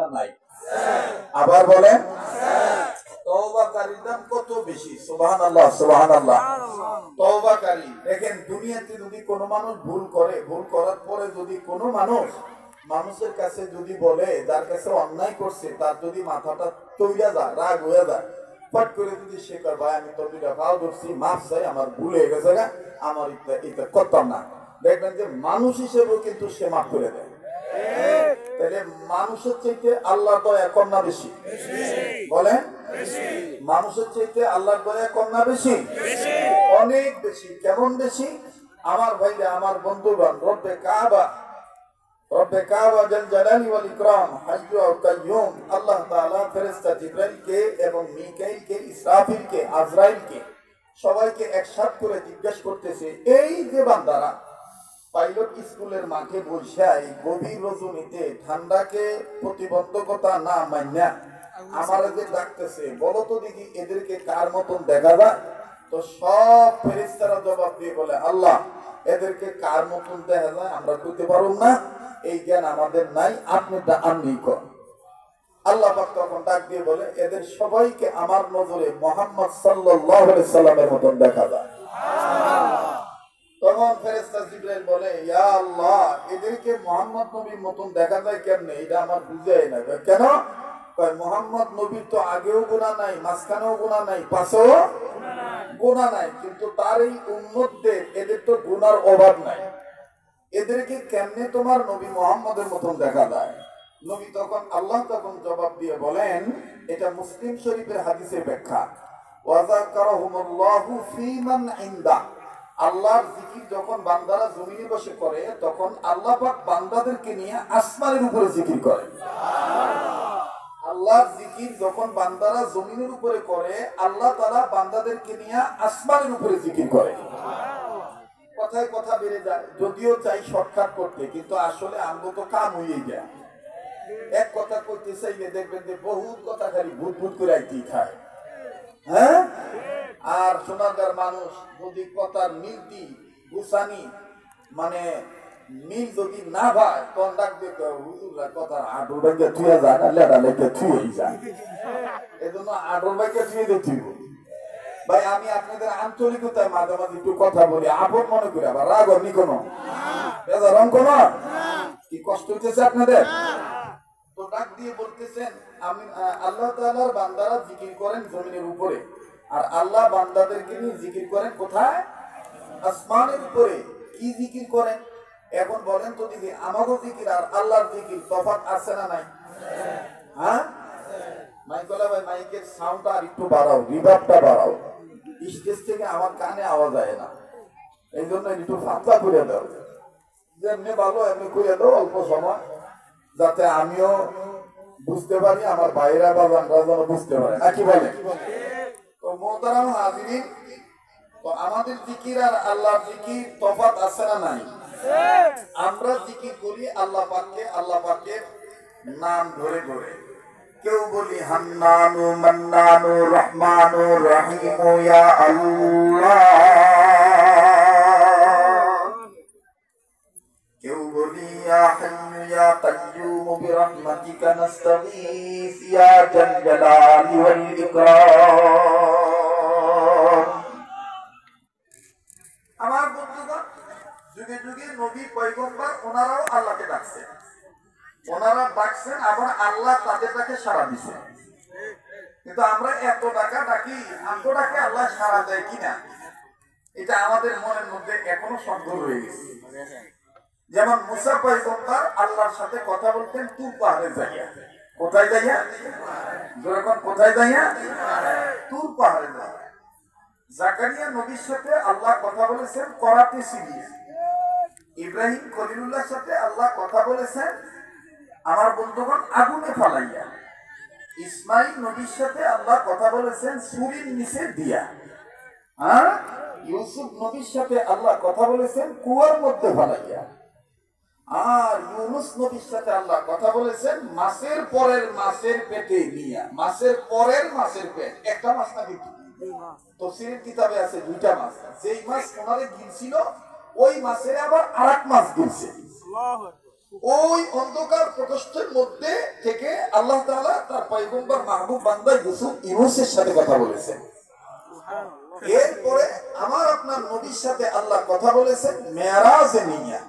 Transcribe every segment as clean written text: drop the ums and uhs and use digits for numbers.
না নাই? আবার বলেন, তওবাকারীর দাম কত বেশি। সুবহানাল্লাহ, সুবহানাল্লাহ। তওবাকারী, দেখেন দুনিয়াতে যদি কোনো মানুষ ভুল করে, ভুল করার পরে যদি কোনো মানুষের কাছে যদি বলে, যার কাছে অন্যায় করছে, তার যদি মাথাটা তৈরা যায়, রাগ হয়ে যায়, ফট করে যদি সে কয়, ভাই আমি তো দুইটা পাও ধরছি, মাফ চাই, আমার ভুল হয়ে গেছে, আমার এটা করতাম না, দেখবেন যে মানুষ হিসেবেও কিন্তু সে মাফ করে দেয়। তাহলে মানুষের চাইতে আল্লাহর দয়া কম না বেশি? বলেন, মানুষের চাইতে আল্লাহর দয়া কম না বেশি? অনেক বেশি। কেমন বেশি? আমার ভাইরা, আমার বন্ধুগণ, রব্বে কাবা জাল জালালি ওয়াল ইকরাম হাইয়্যু ওয়া কাইয়্যুম, আল্লাহ তাআলা ফেরেশতা জিবরাইলকে এবং মিকাইলকে, ইসরাফিলকে, আজরাইলকে সবাইকে একসাথে করে জিজ্ঞেস করতেছে, এই যে বান্দারা পাইলট স্কুলের মাঠে বসে গভীর রজনীতে ঠান্ডাকে প্রতিবন্ধকতা না মান্যা আমার যে ডাকতেছে, বলো তো দেখি এদেরকে কার মতন দেখা যায়? তো সব ফেরেশতারা জবাব দিয়ে বলে, আল্লাহ এদেরকে কার মতন দেখা যায় আমরা করতে পারব না, এই জ্ঞান আমাদের নাই, আপনি করেন। আল্লাহ পাক তখন ডাক দিয়ে বলে, এদের সবাইকে আমার নজরে মুহাম্মদ সাল্লাল্লাহু আলাইহি সাল্লামের মতন দেখা যায়। তখন ফেরেশতা জিবরাইল বলে, ইয়া আল্লাহ এদেরকে মুহাম্মদ নবীর মতন দেখা যায় কেমনে? এটা আমার বুঝাই না। কেন? কয় মুহাম্মদ নবীর তো আগেও গুনাহ নাই, মাঝখানেও গুনাহ নাই, পাশেও গুনাহ নাই, কিন্তু তার এই উম্মতদের এদের তো গুনার অভাব নাই, এদেরকে কেমনে তোমার নবী মুহাম্মদের মতন দেখা যায়? নবী তখন, আল্লাহ তখন জবাব দিয়ে বলেন, এটা মুসলিম শরীফের হাদিসের ব্যাখ্যা, ওয়া যাকারাহুমুল্লাহু ফীমান ইনদা, আল্লাহর জিকির যখন বান্দারা জমিনে বসে করে, তখন আল্লাহ পাক বান্দাদেরকে নিয়ে আসমানের উপরে জিকির করে। আল্লাহর জিকির যখন বান্দারা জমিনের উপরে করে, আল্লাহ তাআলা বান্দাদেরকে নিয়ে আসমানের উপরে জিকির করে। কথায় কথা বেড়ে যায়, যদিও চাই শর্টকাট করতে, কিন্তু আসলে আমগো তো কাম হয়ে যায়। এক কথা কইতে চাইলে দেখবেন যে বহুত কথা খালি ভূত ভূত করে আইতেই খায়। হ্যাঁ, আর সোনাদার মানুষ যদি কথার মিলতি গুসানি মানে মিল যদি না ভাই, তখন ডাকবে হুজুররা কথার আডর ভাইকে থুয়ে যায় না, লেডা লেখে থুয়েই যায়, এজন্য আডর ভাইকে থুয়ে দিয়ে ভাই আমি আপনাদের আঞ্চলিকতায় মাঝে মাঝে একটু কথা বলি, আপন মনে করি, আবার রাগ হননি কোনো, বেজারম কোন, কি কষ্ট হইতেছে আপনাদের? তো ডাক দিয়ে বলতেছেন, আমি আল্লাহ তাআলার বান্দারা জিকির করেন জমিনের উপরে, আর আল্লাহ বান্দাদেরকে নিয়ে জিকির করেন কোথায়? আসমানের উপরে। কি জিকির করেন? এখন বলেন তো দিদি, আমারও জিকির আর আল্লাহর জিকির তফাৎ আছে না নাই? হ্যাঁ, মাইকলা ভাই মাইকের সাউন্ডটা আর একটু বাড়াও, রিভার্বটা বাড়াও, স্টেজ থেকে আমার কানে আওয়াজ হয় না, এই জন্য একটু ফাঁকা করে দাও, যেমনি ভালো এমনি করে দাও অল্প সময়, যাতে আমিও বুঝতে পারি, আমার ভাইরা বাবানরা যেন বুঝতে পারে, নাকি বলে? তো মোহতারাম হাজিরিন, তো আমাদের জিকির আর আল্লাহর জিকির তফাৎ আছে না নাই? আমরা জিকির করি আল্লাহ পাকের নাম ধরে ধরে। কেউ বলি হান্নানু মান্নানু রহমানু রহিমু ইয়া আল্লাহ, কেউ বলি ইয়া হাইয়্যু ইয়া কাইয়্যুম বিরহমাতিকা নাস্তাগীস ইয়া জাল জালালি ওয়াল ইকরাম। আমার বন্ধুগণ, যুগে যুগে নবী পয়গম্বর ওনারাও আল্লাহকে ডাকছেন, ওনারা ডাকছেন, আবার আল্লাহ তাদের ডাকে সাড়া দিচ্ছেন। কিন্তু আমরা এত ডাকা ডাকি, এত ডাকে আল্লাহ সাড়া দেয় কিনা, এটা আমাদের মনের মধ্যে এখনো সন্দেহ রয়ে গেছে। যেমন মুসা পয়গম্বর আল্লাহর সাথে কথা বলতেন তুর পাহাড়ে যাইয়া। কোথায় যাইয়া? যখন কোথায় যাইয়া? তুর পাহাড়ে যাইয়া। জাকারিয়া নবীর সাথে আল্লাহ কথা বলেছেন করাতে সিরিয়া। ইব্রাহিম খলিলুল্লাহর সাথে আল্লাহ কথা বলেছেন আমার বন্ধুগণ আগুনে ফালাইয়া। ইসমাইল নবীর সাথে আল্লাহ কথা বলেছেন সুরির নিচে দিয়া। আর ইউসুফ নবীর সাথে আল্লাহ কথা বলেছেন কুয়ার মধ্যে ফালাইয়া। আর ইউনুস নবীর সাথে আল্লাহ কথা বলেছেন মাছের পরের মাছের পেটে নিয়া। মাছের পরের মাছের পেট, একটা মাছ না কিন্তু, তাফসীরের কিতাবে আছে দুইটা মাছ। যেই মাছ ওনারে গিলছিল ওই মাছের আবার আরেক মাছ গিলছে। ওই অন্ধকার প্রকোষ্ঠের মধ্যে থেকে আল্লাহ তাআলা তার পয়গম্বর মাহবুব বান্দা ইউনূসের সাথে কথা বলেছেন। এরপরে আমার আপনার নবীর সাথে আল্লাহ কথা বলেছেন মেরাজে নিয়ে।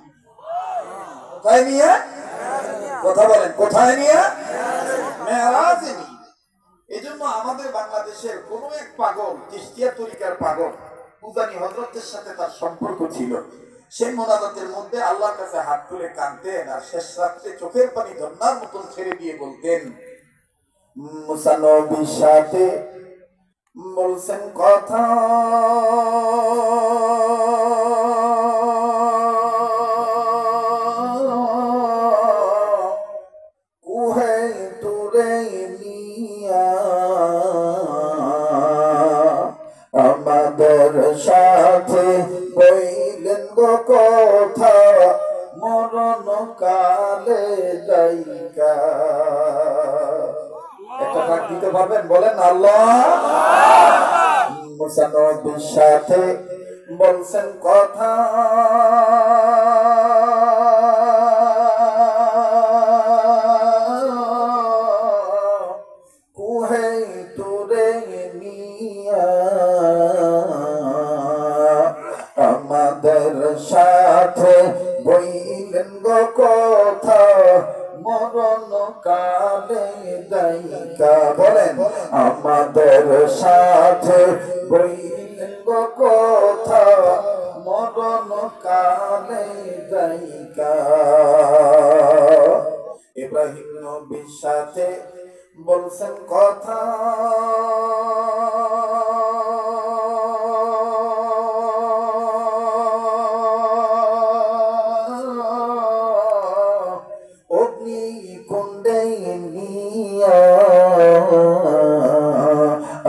কোথায় নিয়ে? কথা বলেন, কোথায় নিয়ে? মেরাজে নিয়ে। এই জন্য আমাদের বাংলাদেশের কোন এক পাগল, চিশতিয়া তরিকার পাগল, উজানি হযরতের সাথে তার সম্পর্ক ছিল। সেই মোনাজাতের মধ্যে আল্লাহর কাছে হাত তুলে কাঁদতেন, আর শেষ রাত্রে চোখের পানি ঝর্ণার মতন ছেড়ে দিয়ে বলতেন, মুসা নবীর সাথে বলছেন কথা, কুহে তুরে নিয়া আমাদের সাথে বইলেন গো কথা, মরণ কালে যাইকা। একটা ডাক দিতে পারবেন? বলেন আল্লাহ। মুসা নবীর সাথে বলছেন কথা, কুহে তুরে নিয়া আমাদের সাথে বইলেন গো কথা, মরণ কালে যাইকা। বলেন, আমাদের সাথে বইলেন গো কথা, মরণ কালে যাইকা। ইব্রাহিম নবীর সাথে বলছেন কথা,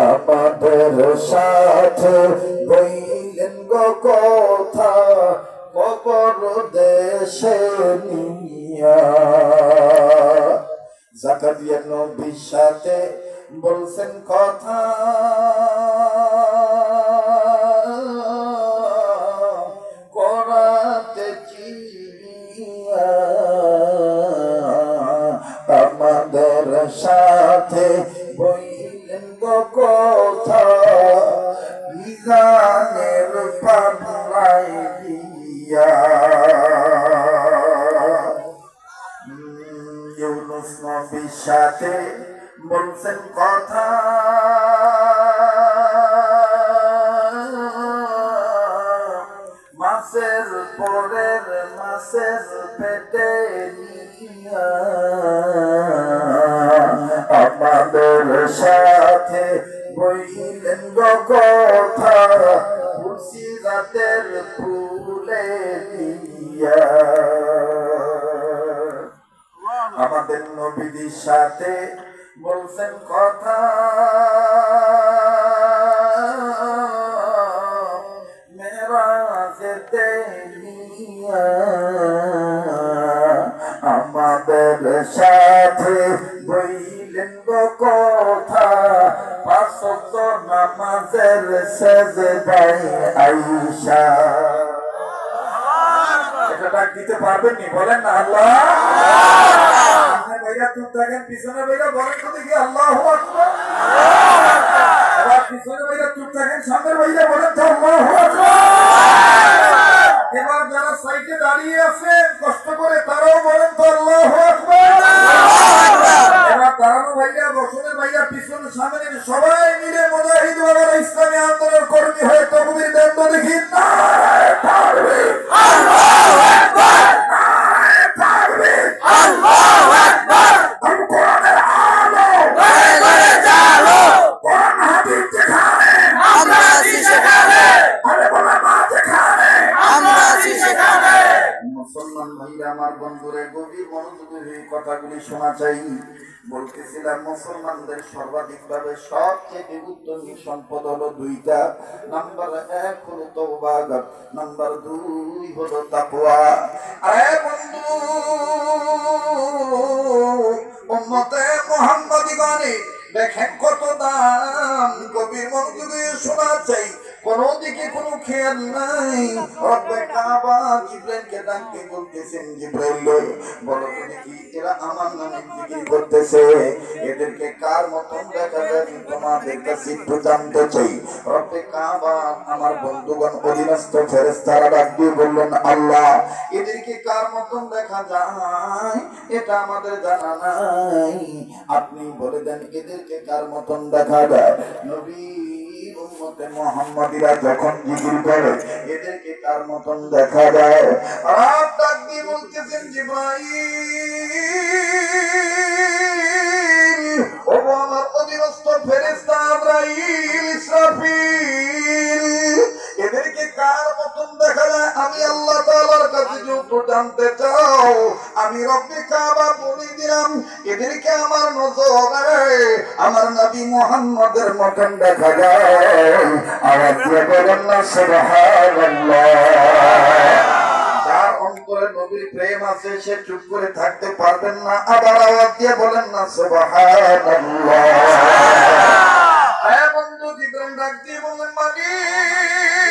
আমাদের সাথে বইলেন গো কথা, কবর দেশে নিয়া। জাকারিয়া নবীর সাথে বলছেন কথা, করাতে চিনিয়া আমাদের সাথে বইলেন গো কথা, মিজানের পাল্লাই দিয়া। ইউনূস নবীর সাথে বলছেন কথা, মাছের পরের মাছের পেটে নিয়া আমাদের সাথে বইলেন গো কথা, খুশি রাতের ফুলে দিয়া। আমাদের নবীর সাথে বলছেন কথা, মেরাজেতে নিয়া আমাদের সাথে বইলেন গো কথা, পাঁচ ওয়াক্ত নামাজের সেজদায় আয়েশা। এটা ডাক দিতে পারবেননি? বলেন না আল্লাহ। সামনে ভাইরা চুপ থাকেন, পিছনে ভাইরা বলেন তো দেখি আল্লাহু আকবার। আবার পিছনে ভাইরা চুপ থাকেন, সামনের ভাইরা বলেন তো আল্লাহু আকবার। এবার যারা সাইডে দাঁড়িয়ে আছেন কষ্ট করে তারাও বলেন তো আল্লাহু আকবার। এবার দাঁড়ানো ভাইরা, বসনের ভাইরা, পিছনে সামনে সবাই মিলে মুজাহিদ ওয়ালার ইসলামী আন্দোলনের কর্মী হয়ে তাকবীর দেন তো দেখি। নারে তাকবীর, আল্লাহু আকবার, নারে তাকবীর, আল্লাহু আকবার। हम কোরআনের আলো ঘরে ঘরে চালো, কোরআন হাদিস যেখানে আমরা আছি সেখানে, আরে বলা মা যেখানে আমরা আছি সেখানে। মুসলমান ভাইরা আমার, বন্ধুরে, গভীর মনোযোগে এই কথাগুলি শোনা চাই। বলতেছিলাম মুসলমানদের সর্বাধিকভাবে সবচেয়ে উত্তমী সম্পদ হলো দুইটা। নাম্বার 1 হলো তওবা, নাম্বার 2 হলো তাকওয়া। আরে বন্ধু, উম্মতে মুহাম্মাদিগণ দেখেন কত দাম, গভীর মনোযোগে শোনা চাই। কোনো দিকে কোনো খেয়াল নাই। রব্বে কাবা জিবরাইলকে ডাকতে বলতেছেন, জিবরাইল বলো তো দেখি এরা আমার নামে জিকির করতেছে, এদেরকে কার মতন দেখা যায় তোমাদের কাছে একটু জানতে চাই। রব্বে কাবা আমার বন্ধুগণ অধীনস্থ ফেরেশতারা ডাক দিয়ে বললেন, আল্লাহ এদেরকে কার মতন দেখা যায় এটা আমাদের জানা নাই, আপনি বলে দেন এদেরকে কার মতন দেখা যায়। নবী উম্মতে মুহাম্মাদিরা যখন জিকির করে এদেরকে কার মতন দেখা যায়। আর ডাক দিয়ে বলতেছেন, জিবরাইল ও আমার অধীনস্থ ফেরেশতা আজরাইল, ইসরাফিল, এদেরকে কার মতন দেখা যায় আমি আল্লাহ তাআলার কাছে যেহেতু জানতে চাও, আমি রব্বে কাবা বলে দিলাম এদেরকে আমার নজরে আমার নবী মুহাম্মদের মতন দেখা যায়। আওয়াজ দিয়ে বলেন না সুবহানাল্লাহ। যার অন্তরে নবীর প্রেম আছে সে চুপ করে থাকতে পারবেন না, আবার আওয়াজ দিয়ে বলেন না সুবহানাল্লাহ। আয় বন্ধু, জিবরাইল ডাক দিয়ে বললেন, মালিক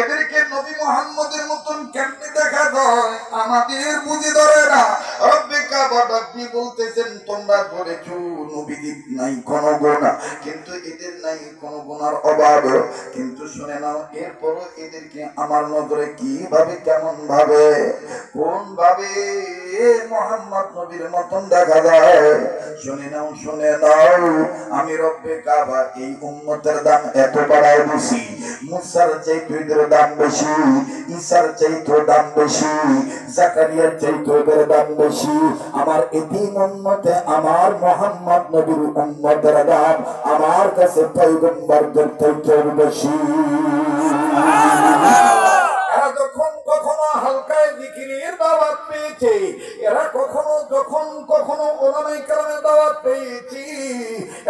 এদেরকে নবী মুহাম্মদের মতন কেমনে দেখা যায় আমাদের বুঝি ধরে না। রব্বে কাবা ডাক দিয়ে বলতেছেন, তোমরা বলেছো নবীদের নাই কোনো গুনাহ, কিন্তু এদের নাই কোনো গুনার অভাব, কিন্তু শুনে নাও এরপরও এদেরকে আমার নজরে কিভাবে কেমন ভাবে কোন ভাবে মুহাম্মদ নবীর মতন দেখা যায়। শুনে নাও শুনে নাও, আমি রব্বে কাবা এই উম্মতের দাম এত বাড়ায় দিছি, মুসার চাইতে এদের দাম বেশি, ঈসার চাইতে দাম বেশি, জাকারিয়ার চাইতে এদের দাম বেশি। আমার এতিম উম্মতে আমার মুহাম্মদ নবীর উম্মতের দাম আমার কাছে পয়গম্বরদের চাইতে বেশি। এরা যখন কখনো হালকায় জিকিরের দাওয়াত পেয়েছে, এরা কখনো যখন কখনো উলামায়ে কেরামের দাওয়াত পেয়েছে,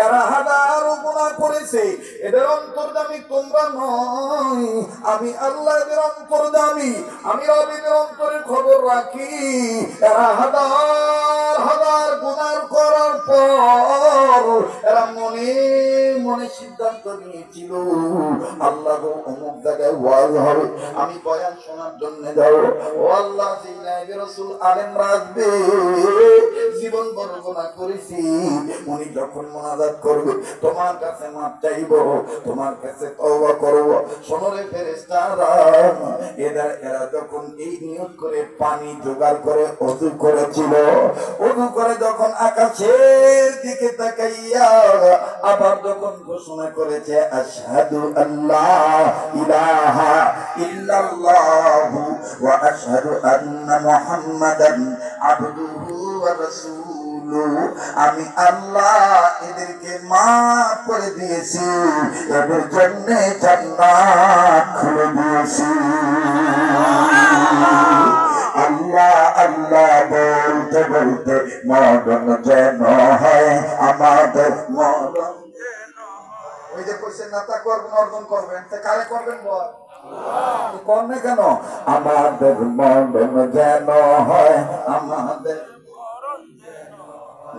এরা হাজারো গুনাহ করেছে, এদের অন্তর্যামী তোমরা নয়, আমি আল্লাহ এদের অন্তর্যামী, আমি রবের অন্তরের খবর রাখি। এরা হাজার হাজার গুনাহ করার পর এরা মনে মনে সিদ্ধান্ত নিয়েছিল, আল্লাহ গো অমুক জায়গায় ওয়াজ হবে, আমি বয়ান শোনার জন্য যাও। ও আল্লাহ, সেই নায়েবে রাসূল আলেমরা আসবে, জীবন বড় গুনাহ করেছি, উনি যখন মুনাজাত করবে তোমার কাছে মাপ চাইব, তোমার কাছে তওবা করব। শোনো রে ফেরেশতারা, এরা যখন এই নিয়ত করে পানি জোগাড় করে ওযু করেছিল, ওযু করে যখন আকাশের দিকে তাকাইয়া আবার যখন ঘোষণা করেছে আশহাদু আল্লা ইলাহা ইল্লাল্লাহু ওয়া আশহাদু আন্না মুহাম্মাদান আবদুহু ওয়া রাসূলুহু, আমি আল্লাহ এদেরকে মাফ করে দিয়েছি, এদের জন্য জান্নাত খুলে দিয়েছি। আল্লাহ আল্লাহ বলতে বলতে মরণ যেন হয় আমাদের, মরণ ওই যে কইছেন না তা করবেন অর্জন করবেন, তা কারে করবেন বল করবে কেন? আমাদের মরণ যেন হয় আমাদের,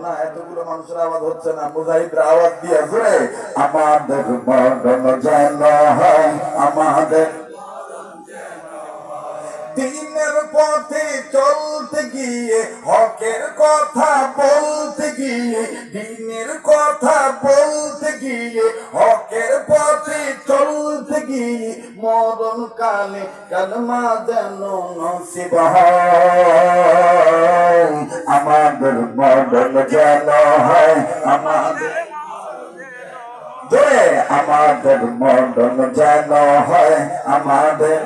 না এতগুলো মানুষের আওয়াজ হচ্ছে না, মুজাহিদরা আওয়াজ দিয়ে জোরে, আমাদের মরণ যেন হয় আমাদের, দিনের পথে চলতে গিয়ে হকের কথা বলতে গিয়ে, দিনের কথা বলতে গিয়ে হকের পথে চলতে গিয়ে মরণ কালে কালমা যেন নসিব হয়, আমাদের মরণ যেন হয় আমাদের, জোরে আমাদের মরণ যেন হয় আমাদের,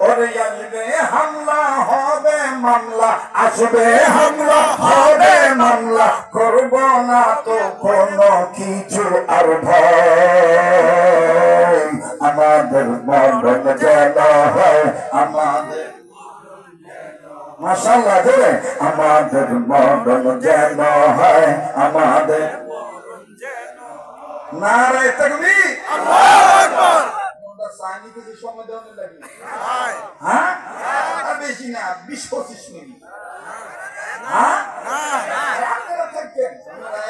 ওরে আসবে হামলা হবে মামলা, আসবে হামলা হবে মামলা, করব না তো কোনো কিছু আর ভয়, আমাদের মরণ যেন হয় আমাদের, মাশাআল্লাহ জোরে, আমাদের মরণ যেন হয় আমাদের, নারে তাকবীর, আল্লাহু আকবার। সাইনি কিছু সময় দেওয়ার লাগে, হ্যাঁ বেশি না 20-25 মিনিট, হ্যাঁ আপনারা থাকেন,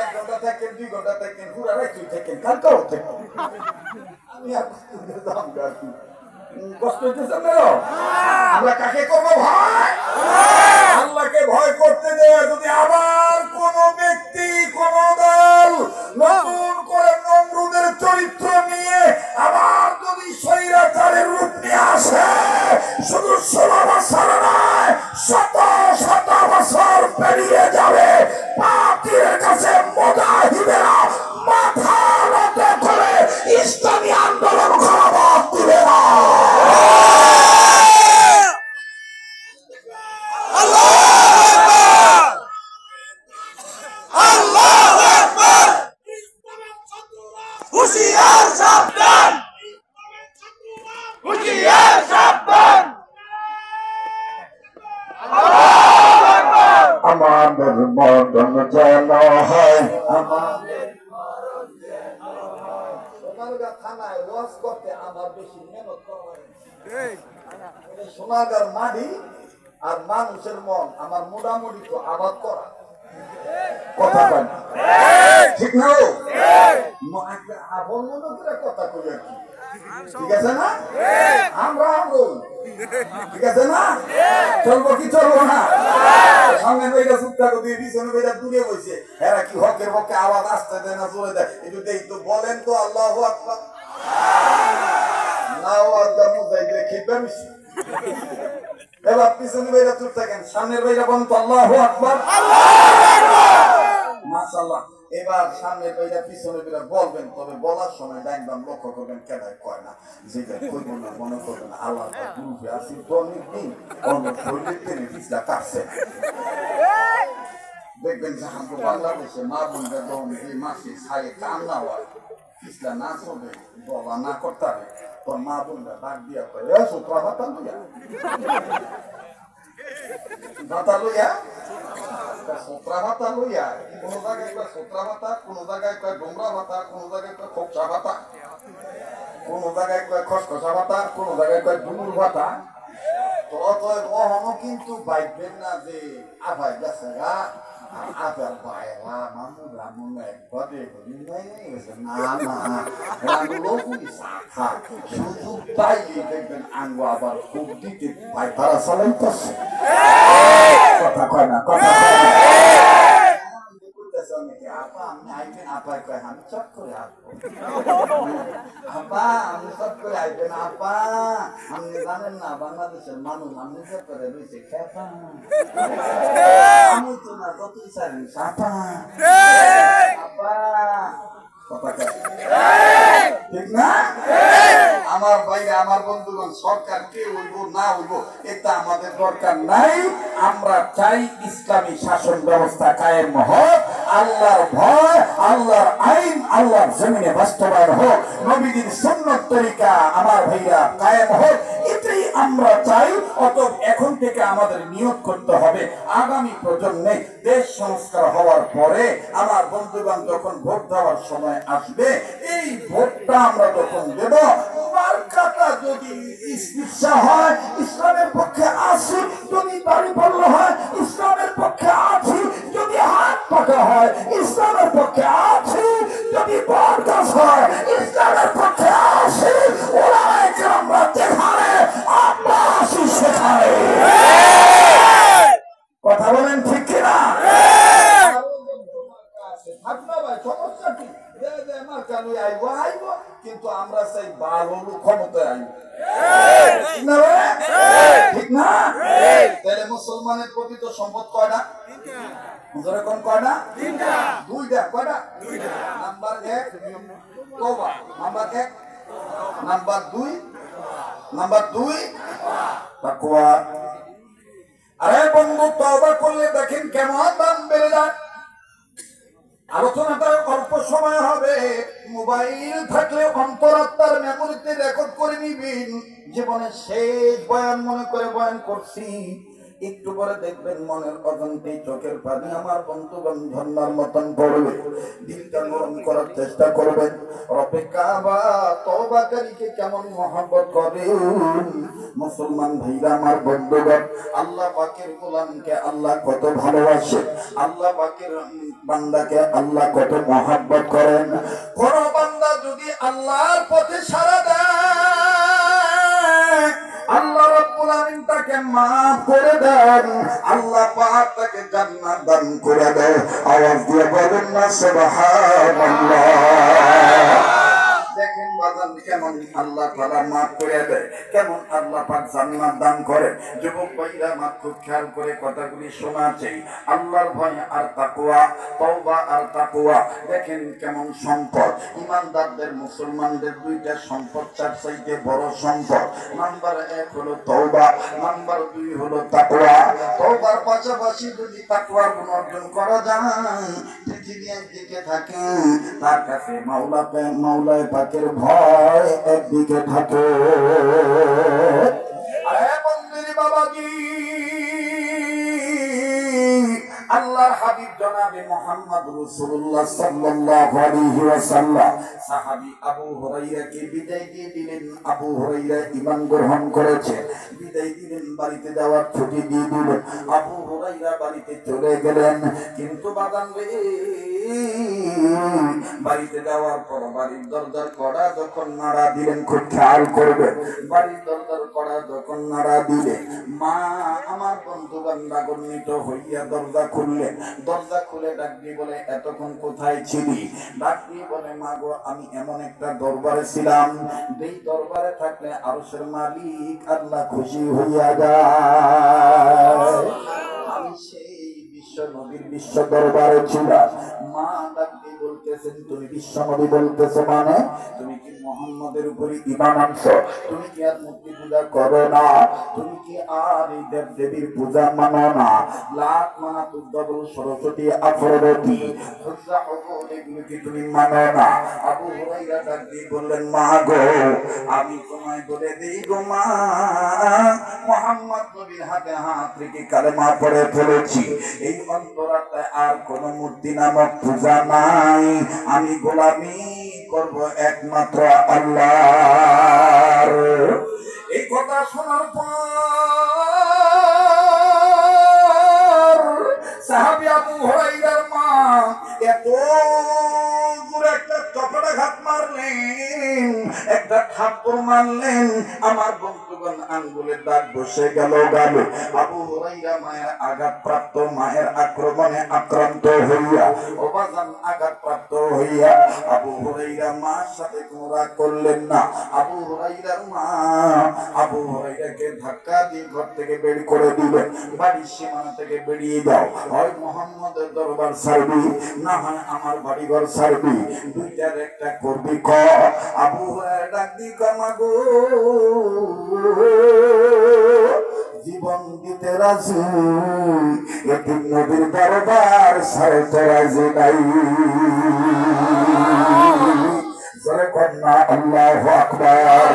1 ঘন্টা থাকেন, 2 ঘন্টা থাকেন, পুরা রাত থাকেন, কালকেও থাকেন। আমি আর কষ্ট হইতেছে না। আমরা কাকে করবো ভয়? আল্লাহকে ভয় করতে দেয়। যদি আবার কোন ব্যক্তি কোন দল নতুন করে নমরুদের চরিত্র নিয়ে আবার যদি স্বৈরাচারের রূপ নিয়ে আসে, শুধু 16 বছর নয়, শত শত বছর পেরিয়ে যাবে, পাপীর কাছে মুজাহিদেরা মাথা নত করে ইসলামী আন্দোলন খবর দিবে না। আমাদের মরণ যেন হয়, আমাদের সোনারগাঁ থানায় ওয়াজ করতে আমার বেশি মেহনত করা হয়। সোনারগাঁর মাটি আর মানুষের মন আমার মোটামুটি তো আবাদ করা কথা কয় না, ঠিক না? আপন মনে করে কথা কই আর কি, ঠিক আছে না? আমরা ঠিক আছে না? চলবো কি চলবো না? সামনে বইটা সুত্তা করে পিছনে বইটা দূরে বইছে, এরা কি হকের পক্ষে আওয়াজ আসতে দেয় না চলে দেয়? একটু দেখ তো, বলেন তো আল্লাহু আকবার। না আওয়াজ মুজাহিদে খেপে মিশি। এবার পিছনে বইটা চুপ থাকেন, সামনের বইটা বলেন তো আল্লাহু আকবার। মাশাআল্লাহ। এবার সামনে বইটা পিছনে বইটা বলবেন, তবে বলার সময় ডাইনবাম লক্ষ্য করবেন, কেদায় কয় না, যেটা কইব না মনে করবেন আল্লাহ গ্রুপে আসি তো অনেকদিন অন্য শরীরের টেনে পিছলা কাটছে। দেখবেন যে আমাদের বাংলাদেশে মা বোনরা যখন এই মাসে ছায়ে কান্না হয়, পিছলা না চলে, বলা না করতে হবে, তোর মা বোনরা ডাক দিয়া কয়, এ সুতরা ভাতা লইয়া, ভাতা লইয়া, সোত্রা ভাতা লইয়া, কোন জায়গায় কয় সোত্রা ভাতা, কোন জায়গায় কয় ডোমরা ভাতা, কোন জায়গায় কয় খোকসা ভাতা, কোন জায়গায় কয় খসখসা ভাতা, কোন জায়গায় কয় ডুমুর ভাতা। তো অহনো কিন্তু বাইবেন না যে আভাই গেছে গা, আবার বাইরা মামুরা মনে একবারে না না, রাগুলো পুলিশ আখা সুযোগ পাইলে দেখবেন আঙ্গু আবার খুব দিতে ভাই তারা চালাইতেছে। কথা কয় না, কথা কয় না। আপা আমি আইবেন, আপায় কয় আমি চট করে আসবো, আপা আমি চট করে আইবেন, আপা আপনি জানেন না বাংলাদেশের মানুষ আমি চট করে রয়েছে খেপা, আমি তো না যতই চাইলেন আপা আপা, কথা কয় ঠিক না? আমার ভাইরা, আমার বন্ধুগণ, সরকার কে হইব না হইব এটা আমাদের দরকার নাই। আমরা চাই ইসলামী শাসন ব্যবস্থা কায়েম হোক, আল্লাহর ভয়, আল্লাহর আইন আল্লাহর জমিনে বাস্তবায়ন হোক, নবীদের সুন্নাত তরিকা আমার ভাইরা কায়েম হোক, এটাই আমরা চাই। অতএব এখন থেকে আমাদের নিয়োগ করতে হবে, আগামী প্রজন্মে দেশ সংস্কার হওয়ার পরে আমার বন্ধুগণ যখন ভোট দেওয়ার সময় আসবে, এই ভোটটা আমরা যখন দেব, মার্কাটা যদি ইচ্ছা হয় ইসলামের পক্ষে আছি, যদি দাড়ি পাল্লা হয় ইসলামের পক্ষে আছি, যদি হাত পাকা হয় ইসলামের পক্ষে আছি, যদি বট গাছ হয় ইসলামের পক্ষে আছি। ওলামায়ে কেরামরা যেখানে আমরা আছি সেখানে। কথা বলেন ঠিক কিনা? সমস্যা কি? কিন্তু আমরা চাই ভালো ক্ষমতায় আইব, ঠিক না? তাহলে মুসলমানের প্রকৃত সম্পদ কয়টা? যেরকম কয়টা? দুইটা। কয়টা? নাম্বার 1 তওবা, নাম্বার 1, নাম্বার 2 তাকওয়া। আরে বন্ধু, তওবা করলে দেখেন কেমন দাম বেড়ে যায়। আলোচনাটা অল্প সময় হবে, মোবাইল থাকলে অন্তরাত্মার মেমোরিতে রেকর্ড করে নিবেন। জীবনের শেষ বয়ান মনে করে বয়ান করছি, একটু পরে দেখবেন মনের অজান্তেই চোখের পানি আমার বন্ধুগণ ঝর্ণার মতন পড়বে। দিলটা নরম করার চেষ্টা করবেন। রবে কাবা তওবাকারীকে কেমন মহব্বত করে মুসলমান ভাইরা আমার বন্ধুগণ, আল্লাহ পাকের গোলামকে আল্লাহ কত ভালোবাসে, আল্লাহ পাকের বান্দাকে আল্লাহ কত মহব্বত করেন। কোন বান্দা যদি আল্লাহর পথে সাড়া দেয়, আল্লাহ রাব্বুল আলামিন তাকে maaf করে দেন, আল্লাহ পাক তাকে জান্নাত দান করে দেয়। আওয়াজ দিয়ে বলেন না সুবহানাল্লাহ। দেখেন বাজান কেমন আল্লাহ তাআলা maaf করে দেয়, কেমন আল্লাহ পাক জান্নাত দান করে। যুবক ভাইরা আমার খুব খেয়াল করে কথাগুলি শোনা চাই। আল্লাহর ভয় আর তাকওয়া, তওবা আর তাকওয়া। দেখেন কেমন সম্পদ ইমানদারদের, মুসলমানদের দুইটা সম্পদ, চার চাইতে বড় সম্পদ। নাম্বার 1 হলো তওবা, নাম্বার 2 হলো তাকওয়া। তওবার পাশাপাশি যদি তাকওয়ার গুণ অর্জন করা যায়, পৃথিবী একদিকে থাকে, তার কাছে মাওলায় পাকের ভয় একদিকে থাকে। আরে বন্ধুরে বাবাজি, আল্লাহর হাবিব জনাবে মুহাম্মদ রাসূলুল্লাহ সাল্লাল্লাহু আলাইহি ওয়াসাল্লাম সাহাবী আবু হুরায়রাকে বিদায় দিয়ে দিলেন। আবু হুরায়রা ঈমান গ্রহণ করেছে, বিদায় দিলেন, বাড়িতে যাওয়ার ছুটি দিয়ে দিলেন। আবু হুরায়রা বাড়িতে চলে গেলেন। কিন্তু বাদান রে, বাড়িতে যাওয়ার পর বাড়ির দরজার কড়া যখন নাড়া দিলেন, খুব খেয়াল করবেন, বাড়ির দরজার কড়া যখন নাড়া দিলেন, মা আমার বন্ধুগণ রাগান্বিত হইয়া দরজা খুললেন। দরজা খুলে ডাক দিয়ে বলে, এতক্ষণ কোথায় ছিলি? ডাক দিয়ে বলে, মা গো, আমি এমন একটা দরবারে ছিলাম, যেই দরবারে থাকলে আরশের মালিক আল্লাহ খুশি হইয়া যায়। আমি সেই বিশ্ব নবীর বিশ্ব দরবারে ছিলাম। মা ডাক দিয়ে বলতেছেন, তুমি বিশ্ব নবী বলতেছো মানে? তুমি কি মুহাম্মাদের উপরে ঈমান আনছো? তুমি কি আর মূর্তি পূজা করো না? তুমি কি আর এই দেব দেবীর পূজা মানো না? লাত মানাত উদ্দাবল সরস্বতী আফরোদী খুজা হুবুল এগুলো কি তুমি মানো না? আবু হুরায়রা ডাক দিয়ে বললেন, মা গো, আমি তোমায় বলে দেই গো মা, মুহাম্মদ নবীর হাতে হাত রেখে কালেমা পড়ে ফেলেছি। এই অন্তরাত্মায় আর কোন মূর্তি নামক পূজা নাই। আমি গোলামি করব একমাত্র আল্লাহর। এই কথা শোনার পর সাহাবী আবু হুরায়রার মা এত জোরে একটা চপেটাঘাত মারলেন, একটা থাপ্পড় মারলেন, আমার বন্ধুগণ আঙ্গুলের দাগ বসে গেল গালে। আবু হুরায়রা মায়ের আঘাতপ্রাপ্ত, মায়ের আক্রমণে আক্রান্ত হইয়া, ওবাজান আঘাতপ্রাপ্ত হইয়া, আবু হুরায়রা মার সাথে কোনো রাগ করলেন না। আবু হুরায়রার মা আবু হুরায়রাকে ধাক্কা দিয়ে ঘর থেকে বের করে দিলেন। বাড়ির সীমানা থেকে বেরিয়ে যাও, হয় মুহাম্মদের দরবার ছাড়বি, না হয় আমার বাড়ি ঘর ছাড়বি, দুইটার একটা করবি ক। আবু হুরায়রা ডাক দি কমা গো, জীবন দিতে রাজি, এতিম নবীর দরবার ছাড়তে রাজি নাই। জোরে কন্যা আল্লাহু আকবার।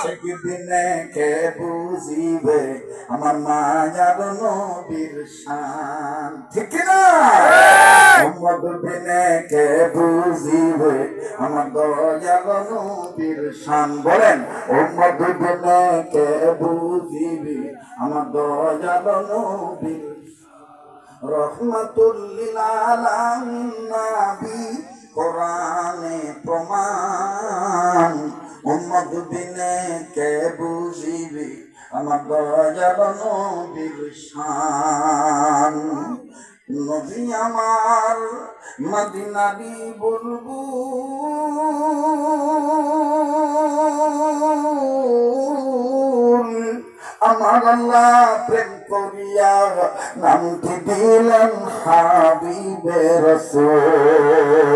সেদিনে কে বুঝিবে আমার মায়ার নবীর শান, ঠিক না? উম্মত বিনে কে বুঝিবে আমার দয়াল নবীর শান। বলেন, উম্মত বিনে কে বুঝিবে আমার দয়াল নবীর। রহমাতুল লিল আলামিন নবী কোরআনে প্রমাণ, উম্মত বিনে কে বুঝিবে আমার দয়াল নবীর শান। নবী আমার মদিনারি বুলবুল, আমার আল্লাহ প্রেম করিয়া নামটি দিলেন হাবিবে রাসূল।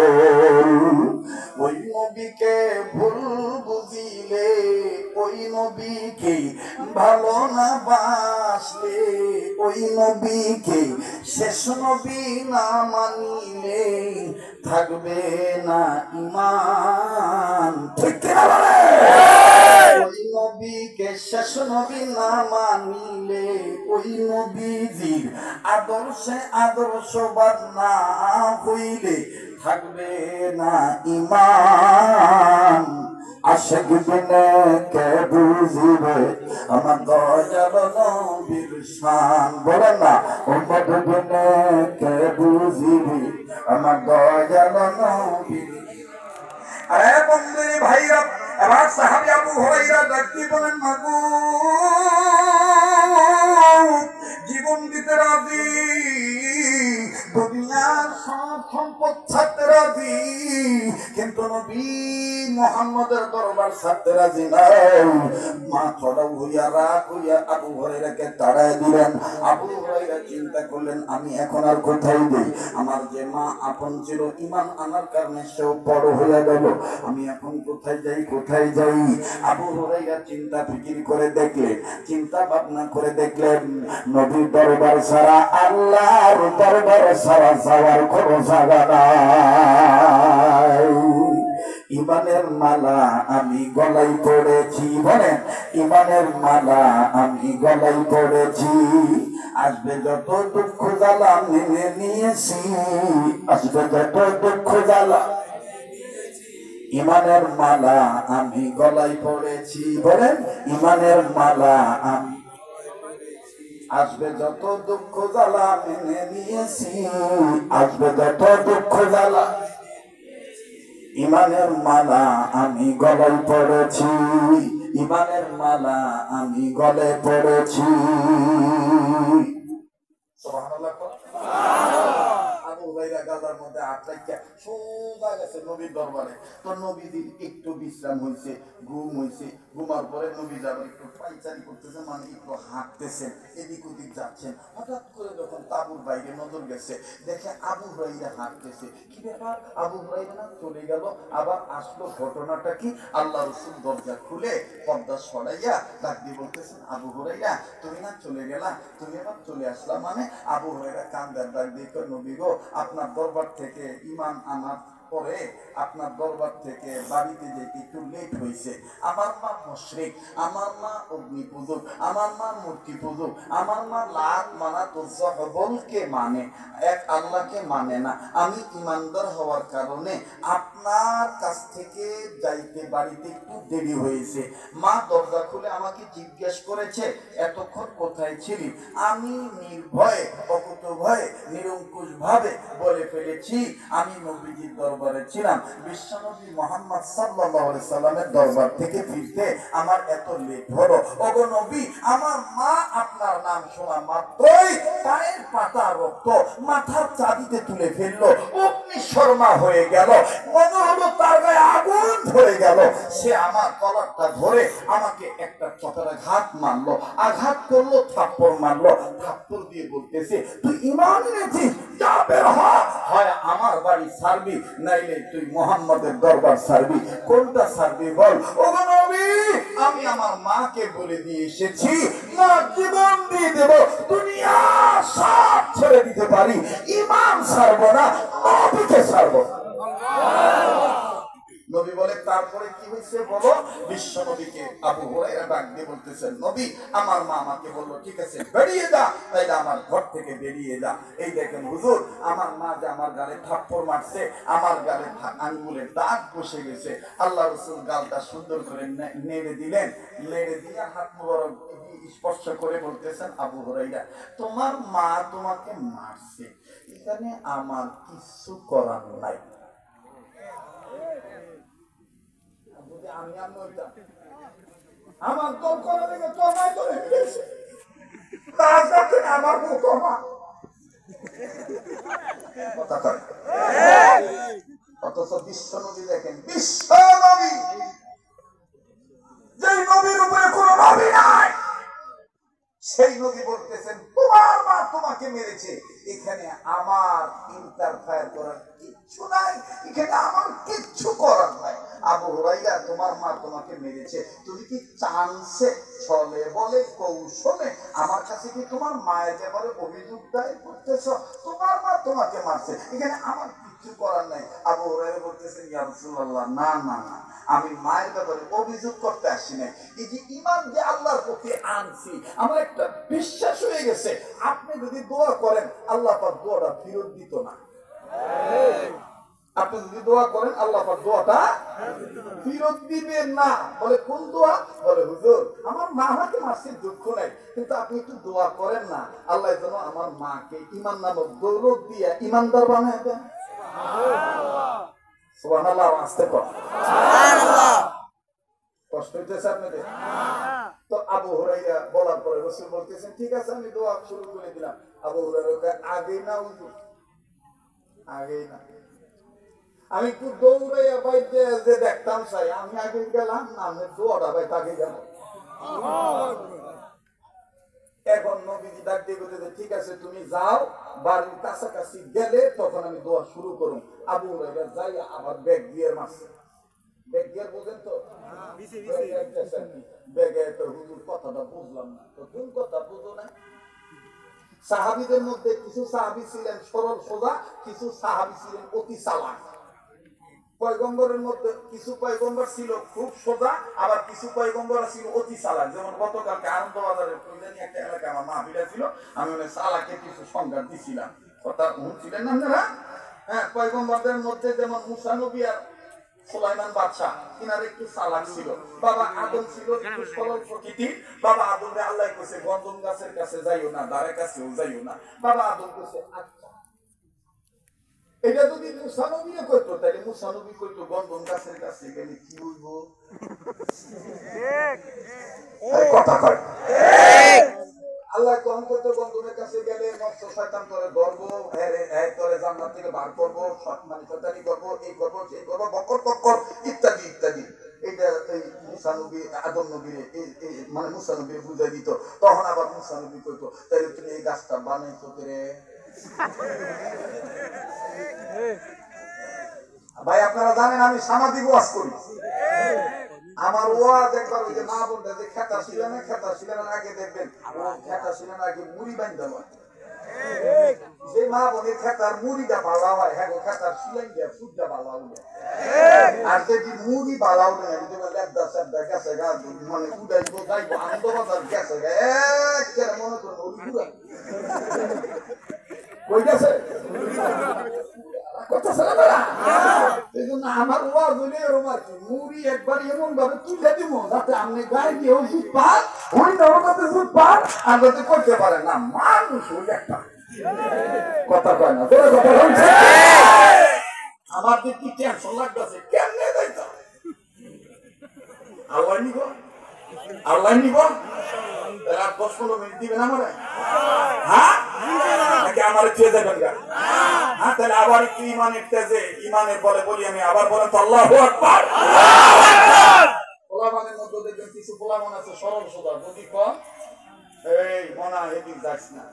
ওই নবীকে ভুল বুঝিলে ওই ওই নবীকে ভালো না বাসলে, ওই নবীকে শেষ নবী না মানিলে থাকবে না ঈমান। ঠিক কিনা বলে? ওই নবীকে শেষ নবী না মানিলে, ওই নবীজির আদর্শে আদর্শবাদ না হইলে থাকবে না ঈমান। আশিক বিনে কে বুঝিবে আমার দয়াল নবীর শান। বলেন না, উম্মত বিনে কে বুঝিবে আমার দয়াল নবীর। আরে বন্ধুরে ভাইরা, এবার সাহাবী আবু হুরায়রা ডাকতে বলেন, মাগো জীবন দিতে রাজি, দুনিয়ার সব সম্পদ ছাড়তে রাজি, কিন্তু নবী মুহাম্মদের দরবার ছাড়তে রাজি নাই। মা চড়াও হইয়া রাগ হইয়া আবু হুরায়রাকে তাড়ায় দিলেন। আবু হুরায়রা চিন্তা করলেন, আমি এখন আর কোথায় যাই? আমার যে মা আপন ছিল, ঈমান আনার কারণে সেও বড় হইয়া গেল, আমি এখন কোথায় যাই, কোথায় যাই? আবু হুরায়রা চিন্তা ফিকির করে দেখলেন, চিন্তা ভাবনা করে দেখলেন, নবীর দরবার ছাড়া, আল্লাহর দরবার ছাড়া যাওয়ার কোনো জায়গা নাই। ঈমানের মালা আমি গলায় পড়েছি, বলেন ঈমানের মালা আমি গলায় পড়েছি, আসবে যত দুঃখ জ্বালা মেনে নিয়েছি, আসবে যত দুঃখ জ্বালা, ঈমানের মালা আমি গলায় পড়েছি, বলেন ঈমানের মালা আমি, আসবে যত দুঃখ জ্বালা মেনে নিয়েছি, আসবে যত দুঃখ জ্বালা, ঈমানের মালা আমি গলায় পড়েছি, ঈমানের মালা আমি গলায় পড়েছি। সুবহানাল্লাহ। আবু হুরায়রা গাজার মধ্যে আটলাইকা সোজা গেছে নবীর দরবারে। তো নবীজির একটু বিশ্রাম হয়েছে, ঘুম হয়েছে, ঘুমার পরে নবী যাবেন একটু পাইচারি করতেছে, মানে একটু হাঁটতেছেন, এদিক ওদিক যাচ্ছেন। হঠাৎ করে যখন তাঁবুর বাইরে নজর গেছে, দেখে আবু হুরায়রা হাঁটতেছে। কি ব্যাপার? আবু হুরায়রা না চলে গেল, আবার আসলো। ঘটনাটা কি? আল্লাহ রাসূল দরজা খুলে পর্দা সরাইয়া ডাক দিয়ে বলতেছেন, আবু হুরায়রা তুমি না চলে গেলা, তুমি আবার চলে আসলা মানে? আবু হুরায়রা কান্দার ডাক দিয়ে, নবী গো, আপনার দরবার থেকে ঈমান আনার পরে আপনার দরবার থেকে বাড়িতে যেতে একটু লেট হয়েছে। আমার মা মুশরিক, আমার মা অগ্নি পূজক, আমার মা মূর্তি পূজক, আমার মা লাত মানাত উজ্জা হবলকে মানে, এক আল্লাহকে মানে না। আমি ঈমানদার হওয়ার কারণে আপনার কাছ থেকে যাইতে বাড়িতে একটু দেরি হয়েছে। মা দরজা খুলে আমাকে জিজ্ঞেস করেছে, এতক্ষণ কোথায় ছিলি? আমি নির্ভয়ে, অকুত ভয়ে, নিরঙ্কুশ ভাবে বলে ফেলেছি, আমি নবীজির দরবারে ছিলাম। বিশ্বনবী মুহাম্মদ সাল্লাল্লাহু আলাইহি সাল্লামের দরবার থেকে ফিরতে আমার এত লেট হলো। ওগো নবী, আমার মা আপনার নাম শোনা মাত্রই পায়ের পাতা রক্ত মাথার চাঁদিতে তুলে ফেললো, অগ্নিশর্মা হয়ে গেল, মনে হলো তার গায়ে আগুন ধরে গেল। সে আমার কলারটা ধরে আমাকে একটা চটার আঘাত মারলো, আঘাত করলো, থাপ্পড় মারলো, থাপ্পড় দিয়ে বলতেছে, তুই ঈমান এনেছিস, যা বের হ, হয় আমার বাড়ি ছাড়বি, নাইলে তুই মুহাম্মদের দরবার ছাড়বি। কোনটা ছাড়বি বল? ওগো নবী, আমি আমার মাকে বলে দিয়ে এসেছি, মা জীবন দিয়ে দেব, দুনিয়া সব ছেড়ে দিতে পারি, ঈমান ছাড়বো না, নবীকে ছাড়বো। নবী বলে, তারপরে কি হয়েছে বলো? বিশ্ব নবীকে আবু হুরায়রা ডাক দিয়ে বলতেছেন, নবী আমার মা আমাকে বললো ঠিক আছে বেরিয়ে যা, তাইলে আমার ঘর থেকে বেরিয়ে যা। এই দেখেন হুজুর, আমার মা যে আমার গালে থাপ্পড় মারছে, আমার গালে আঙ্গুলের দাগ বসে গেছে। আল্লাহ রাসূল গালটা সুন্দর করে নেড়ে দিলেন, নেড়ে দিয়ে হাত মোবারক স্পর্শ করে বলতেছেন, আবু হুরায়রা তোমার মা তোমাকে মারছে, এখানে আমার কিছু করার নাই। আমার তোর করা দেখে তোমায় ধরে ফেলেছে, তার সাথে আমার মুখমা কথা কয়। অথচ বিশ্ব নবী দেখেন, বিশ্ব নবী, যেই নবীর উপরে কোন নবী নাই, সেই নবী বলতেছেন তোমার মা তোমাকে মেরেছে, এখানে আমার ইন্টারফায়ার করার কিচ্ছু নাই, এখানে আমার কিচ্ছু করার নাই। আবু হুরায়রা, তোমার মা তোমাকে মেরেছে, তুমি কি চান্সে ছলে বলে কৌশলে আমার কাছে কি তোমার মায়ের ব্যাপারে অভিযোগ দায়ের করতেছ? তোমার মা তোমাকে মারছে, এখানে আমার কিচ্ছু করার নাই। আবু হুরায়রা বলতেছেন, ইয়া রাসূলুল্লাহ, না না না, আমি মায়ের ব্যাপারে অভিযোগ করতে আসি নাই। এই যে ঈমান যে আল্লাহর প্রতি আনছি, আমার একটা বিশ্বাস হয়ে গেছে, আপনি যদি দোয়া করেন আল্লাহ পাক দোয়াটা ফেরত দিত না। আপনি যদি দোয়া করেন আল্লাহ পাক দোয়াটা ফেরত দিবেন না। বলে কোন দোয়া? বলে হুজুর, আমার মা আমাকে মারছে, দুঃখ নাই, কিন্তু আপনি একটু দোয়া করেন না, আল্লাহ যেন আমার মাকে ঈমান নামক দৌলত দিয়ে ঈমানদার বানায় দেন। সুবহানাল্লাহ। আস্তে কর, সুবহানাল্লাহ। কষ্ট হইতেছে আপনাদের? তো আবু হুরায়রা বলার পরে রাসূল বলতেছেন, ঠিক আছে আমি দোয়া শুরু করে দিলাম। আবু হুরায়রা আগে না হুজুর, আগে না, আমি একটু দৌড়াইয়া বাইরে যে দেখতাম চাই, আমি আগে গেলাম না, আমি দোয়াটা ভাই তাকে গেল। এখন নবীজি ডাক দিয়ে বলতে, ঠিক আছে তুমি যাও, বাড়ির কাছাকাছি গেলে তখন আমি দোয়া শুরু করুন। আবু হুরায়রা যাই আবার ব্যাগ গিয়ার মারছে। ব্যাগ গিয়ার বোঝেন তো? ব্যাগে তো হুজুর কথাটা বুঝলাম না। তো কোন কথা বুঝো না? সাহাবীদের মধ্যে কিছু সাহাবী ছিলেন সরল সোজা, কিছু সাহাবী ছিলেন অতি চালাক। পয়গম্বরের মধ্যে কিছু পয়গম্বর ছিল খুব সোজা, আবার কিছু পয়গম্বর ছিল অতি চালাক। যেমন গতকালকে আনন্দবাজারের একটা এলাকা আমার মাহফিল ছিল, আমি ওই চালাকের কিছু সংজ্ঞা দিছিলাম, কথা শুনছিলেন না আপনারা? হ্যাঁ, পয়গম্বরদের মধ্যে যেমন মুসা নবী আর সুলাইমান বাদশাহ, ইনার একটু চালাক ছিল। বাবা আদম ছিল একটু সরল প্রকৃতির। বাবা আদমরে আল্লাহ কইছে গন্ধম গাছের কাছে যাইও না, দ্বারের কাছেও যাইও না। বাবা আদম কইছে আচ্ছা। এটা যদি মুসা নবীরে কইতো, তাহলে মুসা নবী কইতো গন্ধম গাছের কাছে গেলে কি হইব? কথা কয় আল্লাহ কখন করতো, গন্ধমের কাছে গেলে নষ্ট শয়তান করে ধরবো, করে জান্নাত থেকে বার করবো, মানে শয়তানি করবো, এই করবো সেই করবো, বকর বকর ইত্যাদি ইত্যাদি। এটা এই মুসা নবী আদম নবী মানে মুসা নবী বুঝাই দিত। তখন আবার মুসা নবী কইতো, তাহলে তুমি এই গাছটা বানাইছো করে? ভাই আপনারা জানেন আমি সামাজিক ওয়াজ করি। আমার ওয়াজ একবার ওই যে মা বলতে যে খেতা ছিল না, খেতা ছিল না আগে দেখবেন খেতা ছিল না আগে মুড়ি বান্ধা হয়। যে মা বোনের খেতার মুড়িটা বালা হয়, হ্যাঁ খেতার সিলাই দেয় ফুটটা বালা উঠে। আর যদি মুড়ি বালা উঠে লেবদা সেবদা গেছে গা, মানে উঠাইবো যাইবো আনন্দবাজার গেছে গা, একেবারে মনে করবো কই গেছে আমার ওয়াজ হইলে এরকম আর কি, মুড়ি একবার এমন ভাবে তুলে দিব যাতে আপনি গায়ে দিয়ে ওষুধ পান, ওই নরমাতে ওষুধ পান, আর যাতে করতে পারে না মানুষ ওই একটা কথা কয় না। কথা বলছে আমার যে কি টেনশন লাগতেছে, কেমনে যাইতো আল্লাহ নিব, আল্লাহ নিব। তাহলে আর 10-15 মিনিট দিবেন আমার, হ্যাঁ নাকি আমার চেয়ে যাবেন গা? হ্যাঁ, তাহলে আবার একটু ইমানের তেজে, ইমানের বলে বলি আমি আবার, বলেন তো আল্লাহু আকবার। পোলাপানের মধ্যে দেখবেন কিছু পোলাপান আছে সরল সোজা, যদি কম এই মনা এদিক যাস না,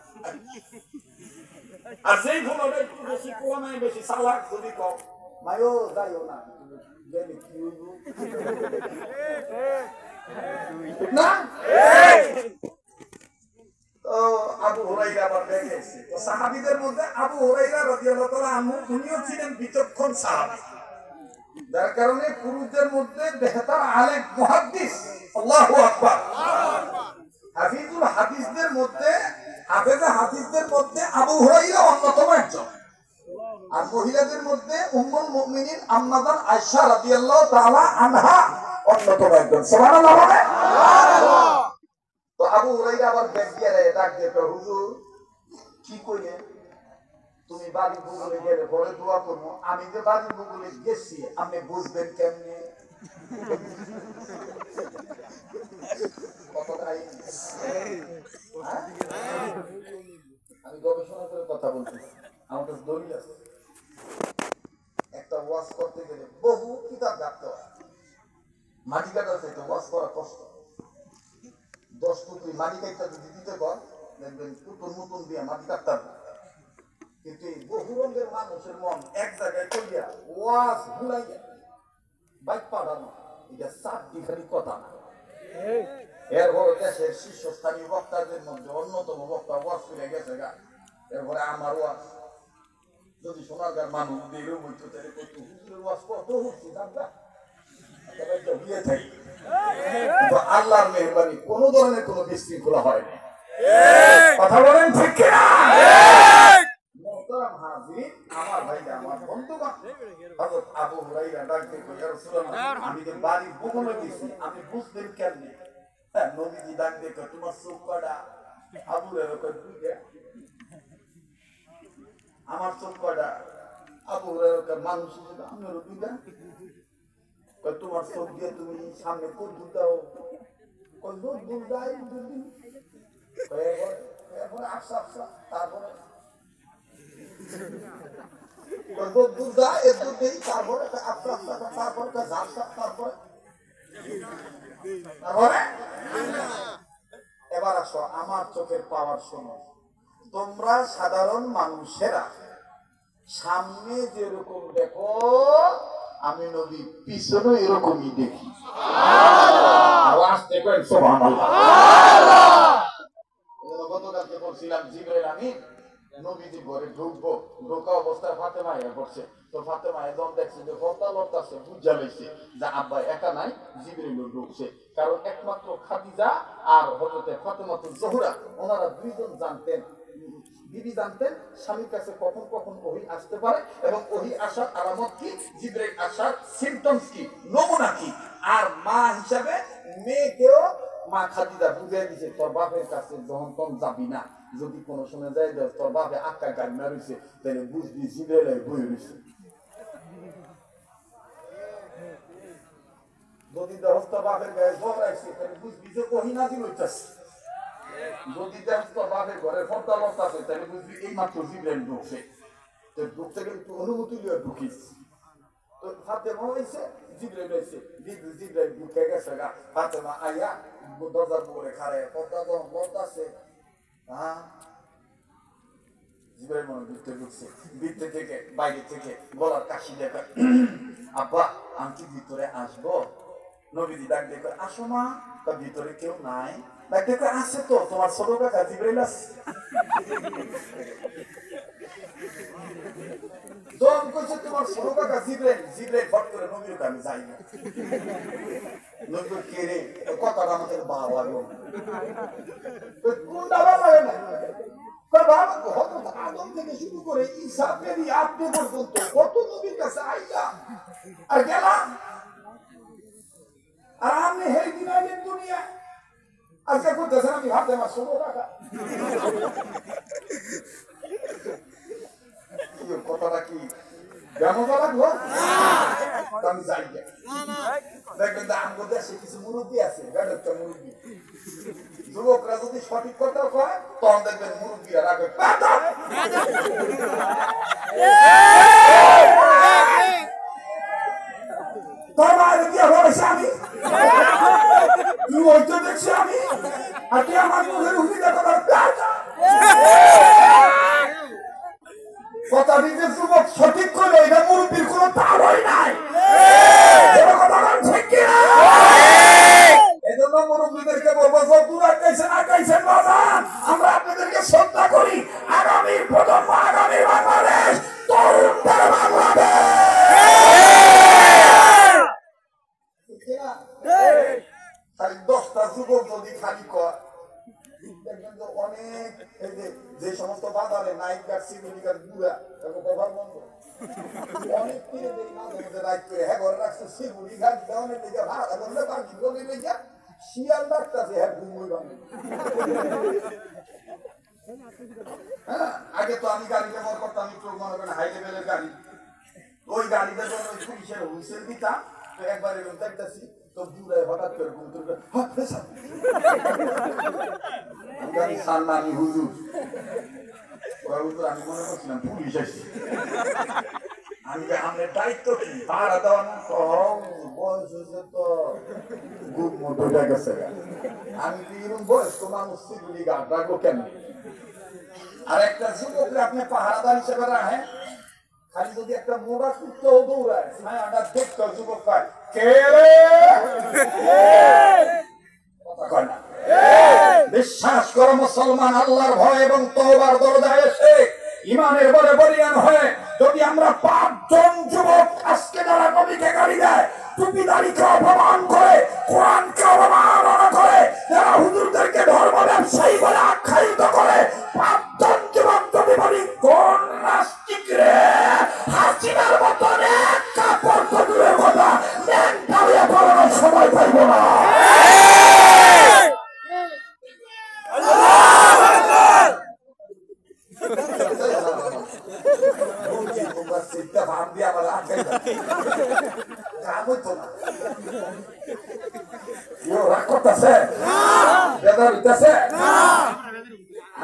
আর যেই ভুলটা একটু বেশি পোলামায় বেশি চালাক, যদি কম মায়ও যাইও না গেলে কি হইব না। আবু হুরায়রা আবার দেখেছে, তো সাহাবীদের মধ্যে আবু হুরায়রা রাদিয়াল্লাহু তাআলা আনহু উনিও ছিলেন বিচক্ষণ সাহাবী, যার কারণে পুরুষদের মধ্যে বেহতার আলেম মুহাদ্দিস, আল্লাহু আকবার, হাফিজুল হাদিসদের মধ্যে, হাফেজে হাদিসদের মধ্যে আবু হুরায়রা অন্যতম একজন। আর মহিলাদের মধ্যে উম্মুল মুমিনিন আম্মা জান আয়েশা রাদিয়াল্লাহু তাআলা আনহা অন্যতম একজন। সুবহানাল্লাহ বলে। তো আবু হুরায়রা আবার বেগিয়ারে ডাক দিয়ে, হুজুর কি কইলেন? তুমি বাড়ি বুগলে গেলে পরে দোয়া করবো, আমি যে বাড়ি বুগলে গেছি আপনি বুঝবেন কেমনে? আমি গবেষণা করে কথা বলছি, আমার কাছে দলিল আছে। একটা ওয়াজ করতে গেলে বহু কিতাব রাখতে হয়, মাটি কাটা চাইতে ওয়াজ করা কষ্ট। 10 টুকরি মাটি কাটটা যদি দিতে কর, দেখবেন নতুন নতুন দিয়ে মাটি কাটতে হবে, কিন্তু এই বহু সুরঙ্গের মানুষের মন এক জায়গায় কইয়া ওয়াজ ঘুরাইয়া বাইক পাঠানো এটা চারটি খালি কথা না। এরপরে দেশের শীর্ষস্থানীয় বক্তাদের মধ্যে অন্যতম বক্তা ওয়াজ করে গেছে গা। এরপরে আমার ওয়াজ যদি সোনারগাঁর মানুষ দিয়ে বইতো তাহলে কইতো হুজুরের ওয়াজ কত হচ্ছে জানবা বিয়ে থাকি। কিন্তু আল্লাহর মেহরবানি কোন ধরনের কোন বিশৃঙ্খলা হয়নি। কথা বলেন ঠিক কিনা? মোহতারাম হাজির, আমার ভাই আমার বন্ধুগণ, হযরত আবু হুরায়রা ডাক দিয়ে কই, ইয়া রাসূলুল্লাহ, আমি যে বাড়ি ভূগোলে গেছি আমি বুঝতেন কেমনে? হ্যাঁ, নবীজি ডাক দিয়ে কই, তোমার চোখ কয়টা? আবু হুরায়রা কই, দুইটা। আমার চোখ কয়টা? আবু হুরায়রা কই, মানুষ হিসেবে আমারও দুইটা। কই, তোমার চোখ দিয়ে তুমি সামনে কোন দাও? কই, দূর যাই দুদিন। এরপরে আফসা আফসা, তারপরে এবার আসো আমার চোখের পাওয়ার শোনো। তোমরা সাধারণ মানুষেরা সামনে যেরকম দেখো আমি নবী পিছনে এরকমই দেখি। আওয়াজ দেখেন সুবহানাল্লাহ। গতকালকে বলছিলাম জিবরাইল আমিন নবীজি ঘরে ঢুকবো, ঢোকা অবস্থায় ফাতেমা এসে পড়ছে। তো ফাতেমা যখন দেখছে যে ফর্দা লড়তাছে, বুঝা লইছে যে আব্বা একা নাই, জিবরাইল ঢুকছে। কারণ একমাত্র খাদিজা আর হযরতে ফাতেমাতুজ জোহরা ওনারা দুইজন জানতেন, বিবি জানতেন স্বামীর কাছে কখন কখন ওহী আসতে পারে এবং ওহী আসার আলামত কি, জিবরাইল আসার সিম্পটমস কি, নমুনা কি। আর মা হিসাবে মেয়েকেও মা খাদিজা বুঝিয়ে দিছে, তোর বাপের কাছে যখন তখন যাবি না, যদি কোনো সময় যাই দেয় তোর বাপে আক্কা গাড়ি না রয়েছে তাহলে বুঝবি জিবরাইল বই রয়েছে। যদি দেখ তোর বাপের গায়ে ঝগড়াইছে তাহলে বুঝবি যে ওহী নাযিল হইতাছে। যদি দেখ তোর বাপের ঘরে পর্দা লড়তাছে তাহলে বুঝবি এই মাত্র জিবরাইল ঢুকছে। তো ঢুকতে গেলে একটু অনুমতি লিয়ে ঢুকিস। তো ফাতেমা হয়েছে, জিবরাইল হয়েছে, জিবরাইল ঢুকে গেছে গা। ফাতেমা আইয়া দরজার উপরে খাড়ে, পর্দা যখন লড়তাছে, হ্যাঁ জিবরাইল মনে ভিতরে ঢুকছে, ভিতরে থেকে বাইরে থেকে গলার কাশি দেখা, আব্বা আমি কি ভিতরে আসবো? নবীজি ডাক দেখো, আসো মা। তা ভিতরে কেউ নাই? ডাক দেখো, আছে তো, তোমার ছোট কাকা জিবরাইল আছে। যখন কইছে তোমার ছোট কাকা জিবরাইল, জিবরাইল ফট করে নবীর কাছে যাই না। নবী কে রে? কথাটা আমাদের বাবা গো। কোনটা বাবা না? আদম থেকে শুরু করে ঈসা পেরিয়ে আপনি পর্যন্ত কত নবীর কাছে আইলাম আর গেলাম, আর আপনি হেই দিন আইলেন দুনিয়া। আজকে করতেছেন আমি ভাবতে আমার ছোট টাকা কথাটা কি ব্যবসা লাগলো? আমি যাই দেখবেন আমাদের দেশে কিছু মুরব্বী আছে, বেড়একটা মুরব্বী। যুবকরা যদি সঠিক কথা কয় তখন দেখবেন মুরব্বীরা রাখবে, তোর মায়ের কি হয়েছে আমি তুই ওইটা দেখছি আমি, আর কি আমার মুখের হুমিটা কথা দিতে যুবক সঠিক করলো, এটা মুরব্বীর কোন তারই নাই। এজন্য মুরব্বীদেরকে বলবো, দূর আটকাইছেন আটকাইছেন বাবা, আমরা আপনাদেরকে শ্রদ্ধা করি। আগামীর প্রজন্ম, আগামীর বাংলাদেশ, তরুণদের বাংলাদেশ। খালি 10টা যুবক যদি খালি কর, দেখবেন যে অনেক যে সমস্ত বাজারে নাইট গার্ড, সিকিউরিটি গার্ড গুড়া ব্যবহার বন্ধ। অনেক কিনে দেয় মাঝে মধ্যে রাইট করে, হ্যাঁ ঘরে রাখছে সিকিউরিটি গার্ড দেওয়ানের লেগে ভাড়া বললে বাকি বলে লেগে শিয়াল ডাকতেছে, হ্যাঁ ঘুমোই বাংলা। হ্যাঁ, আগে তো আমি গাড়ি ব্যবহার করতাম একটু মনে করেন হাই লেভেলের গাড়ি, ওই গাড়িটা যখন ওই পুলিশের হুইসেল দিতাম, তো একবার এরকম দেখতেছি তো দূরে হঠাৎ করে ঘুম তুলবে, গাড়ি সামনে আমি হুজুর, আমি মনে করছিলাম পুলিশ আসছে। আমি আমাদের দায়িত্ব কি ভাড়া দেওয়া না, বয়স হয়েছে তো গুপ মোটা গেছে। আমি এরকম বয়স্ক মানুষ সিগুলি গাড় রাখবো কেন? আর একটা যুবকরে আপনি পাহারাদার হিসেবে রাখেন, খালি যদি একটা মোড়া কুত্তাও দৌড়ায় ছায়াটা দেখতে যুবক পায় কে রে, কথা কয় না। বিশ্বাস করো মুসলমান, আল্লাহর ভয় এবং তওবার দরজায় এসে ইমানের বলে বলিয়ান হয়ে যদি আমরা 5 জন যুবক আজকে যারা নবীকে গালি দেয়, টুপিদারিকে অপমান করে, কোরআনকে অবমাননা করে, যারা হুজুরদেরকে ধর্ম ব্যবসায়ী বলে আখ্যায়িত করে, 5 জন যুবক যদি বলি কোন নাস্তিক রে, হাসিনার মতন এক কাপড় তো দূরের কথা মেন্টালিয়া করানোর সময় পাইব না।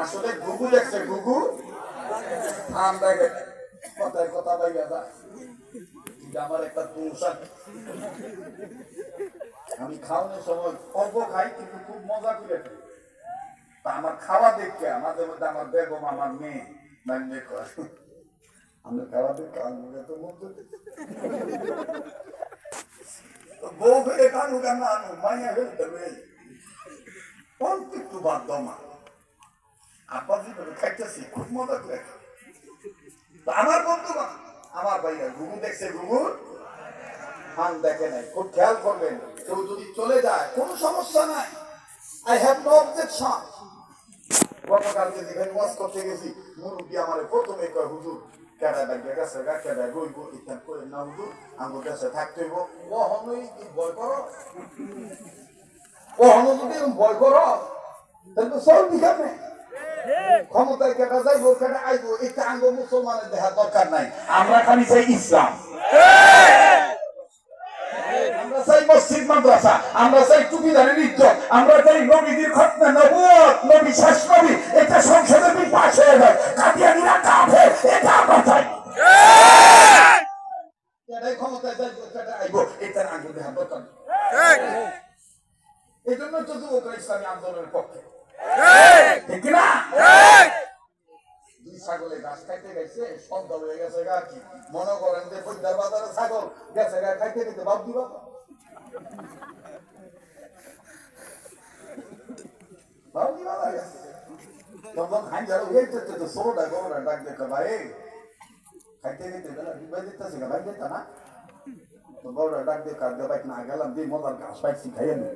আসলে গুগু দেখছে, গুগু কথায় কথা পাইয়া যায়। আমার একটা দোষ আছে, আমি খাওয়ানোর সময় অল্প খাই কিন্তু খুব মজা করে খাই। আমার খাওয়া দেখে মাঝে মধ্যে আমার বেগম আমার মেয়ে আমরা খাওয়া দেখে বউ ফেলে কানু কান্না আনু মাইয়া ফেলতে অল্প একটু বাদ দমা আব্বা যেভাবে খাইতেছি খুব মজা করে খাই। আমার বন্ধু আমার ভাইয়া ঘুঘু দেখছে, ঘুঘুর হান দেখে নাই, খুব খেয়াল করবেন। কেউ যদি চলে যায় কোনো সমস্যা নাই, আই হ্যাভ নো অবজেকশন। গতকালকে যেখানে ওয়াজ করতে গেছি, মুরব্বী আমার প্রথমে কয় হুজুর কেডা ব্যাগে গেছে গা, কেডা রইব, ইত্যাদি করে না হুজুর আমার দেশে থাকতে হইব। ও হনই ভয় করো, ও হন যদি ভয় করো তাহলে তো সব দিখানে ক্ষমতায় কেটে যাইবো, কেটে আইবো, এটা আঙ্গ মুসলমানের দেখার দরকার নাই। আমরা খালি চাই ইসলাম, আমরা চাই মসজিদ মাদ্রাসা, আমরা চাই টুপিদারের ইজ্জত, আমরা চাই নবীদের খতনা নবুয়ত, নবী শেষ নবী, এটা সংসদে পাশ হয়ে যায়। কাদিয়ানীরা কাফের, এটা আমরা চাই। কেটাই ক্ষমতায় যাইবো, কেটে আইবো, এটা আঙ্গ দেখার দরকার নেই। এই জন্য তো যুবকরা ইসলামী আন্দোলনের পক্ষে, ঠিক না? দুই ছাগলে ঘাস খাইতে গেছে, সন্ধ্যা হয়ে গেছে গা, কি মনে করেন যে বৈদ্যার বাজারে ছাগল গেছে গা খাইতে গেছে, বাপ দিবা তখন হাইজার হয়েছে তো ষোলোটা গরুরা ডাক দেখে ভাই খাইতে গেতে ডিবাই দিতেছে ভাই যেতা না, তো গরুরা ডাক দিয়ে কাঁদতে বাইক না গেলাম দিয়ে মজার ঘাস পাইছি খাইয়ে নেব।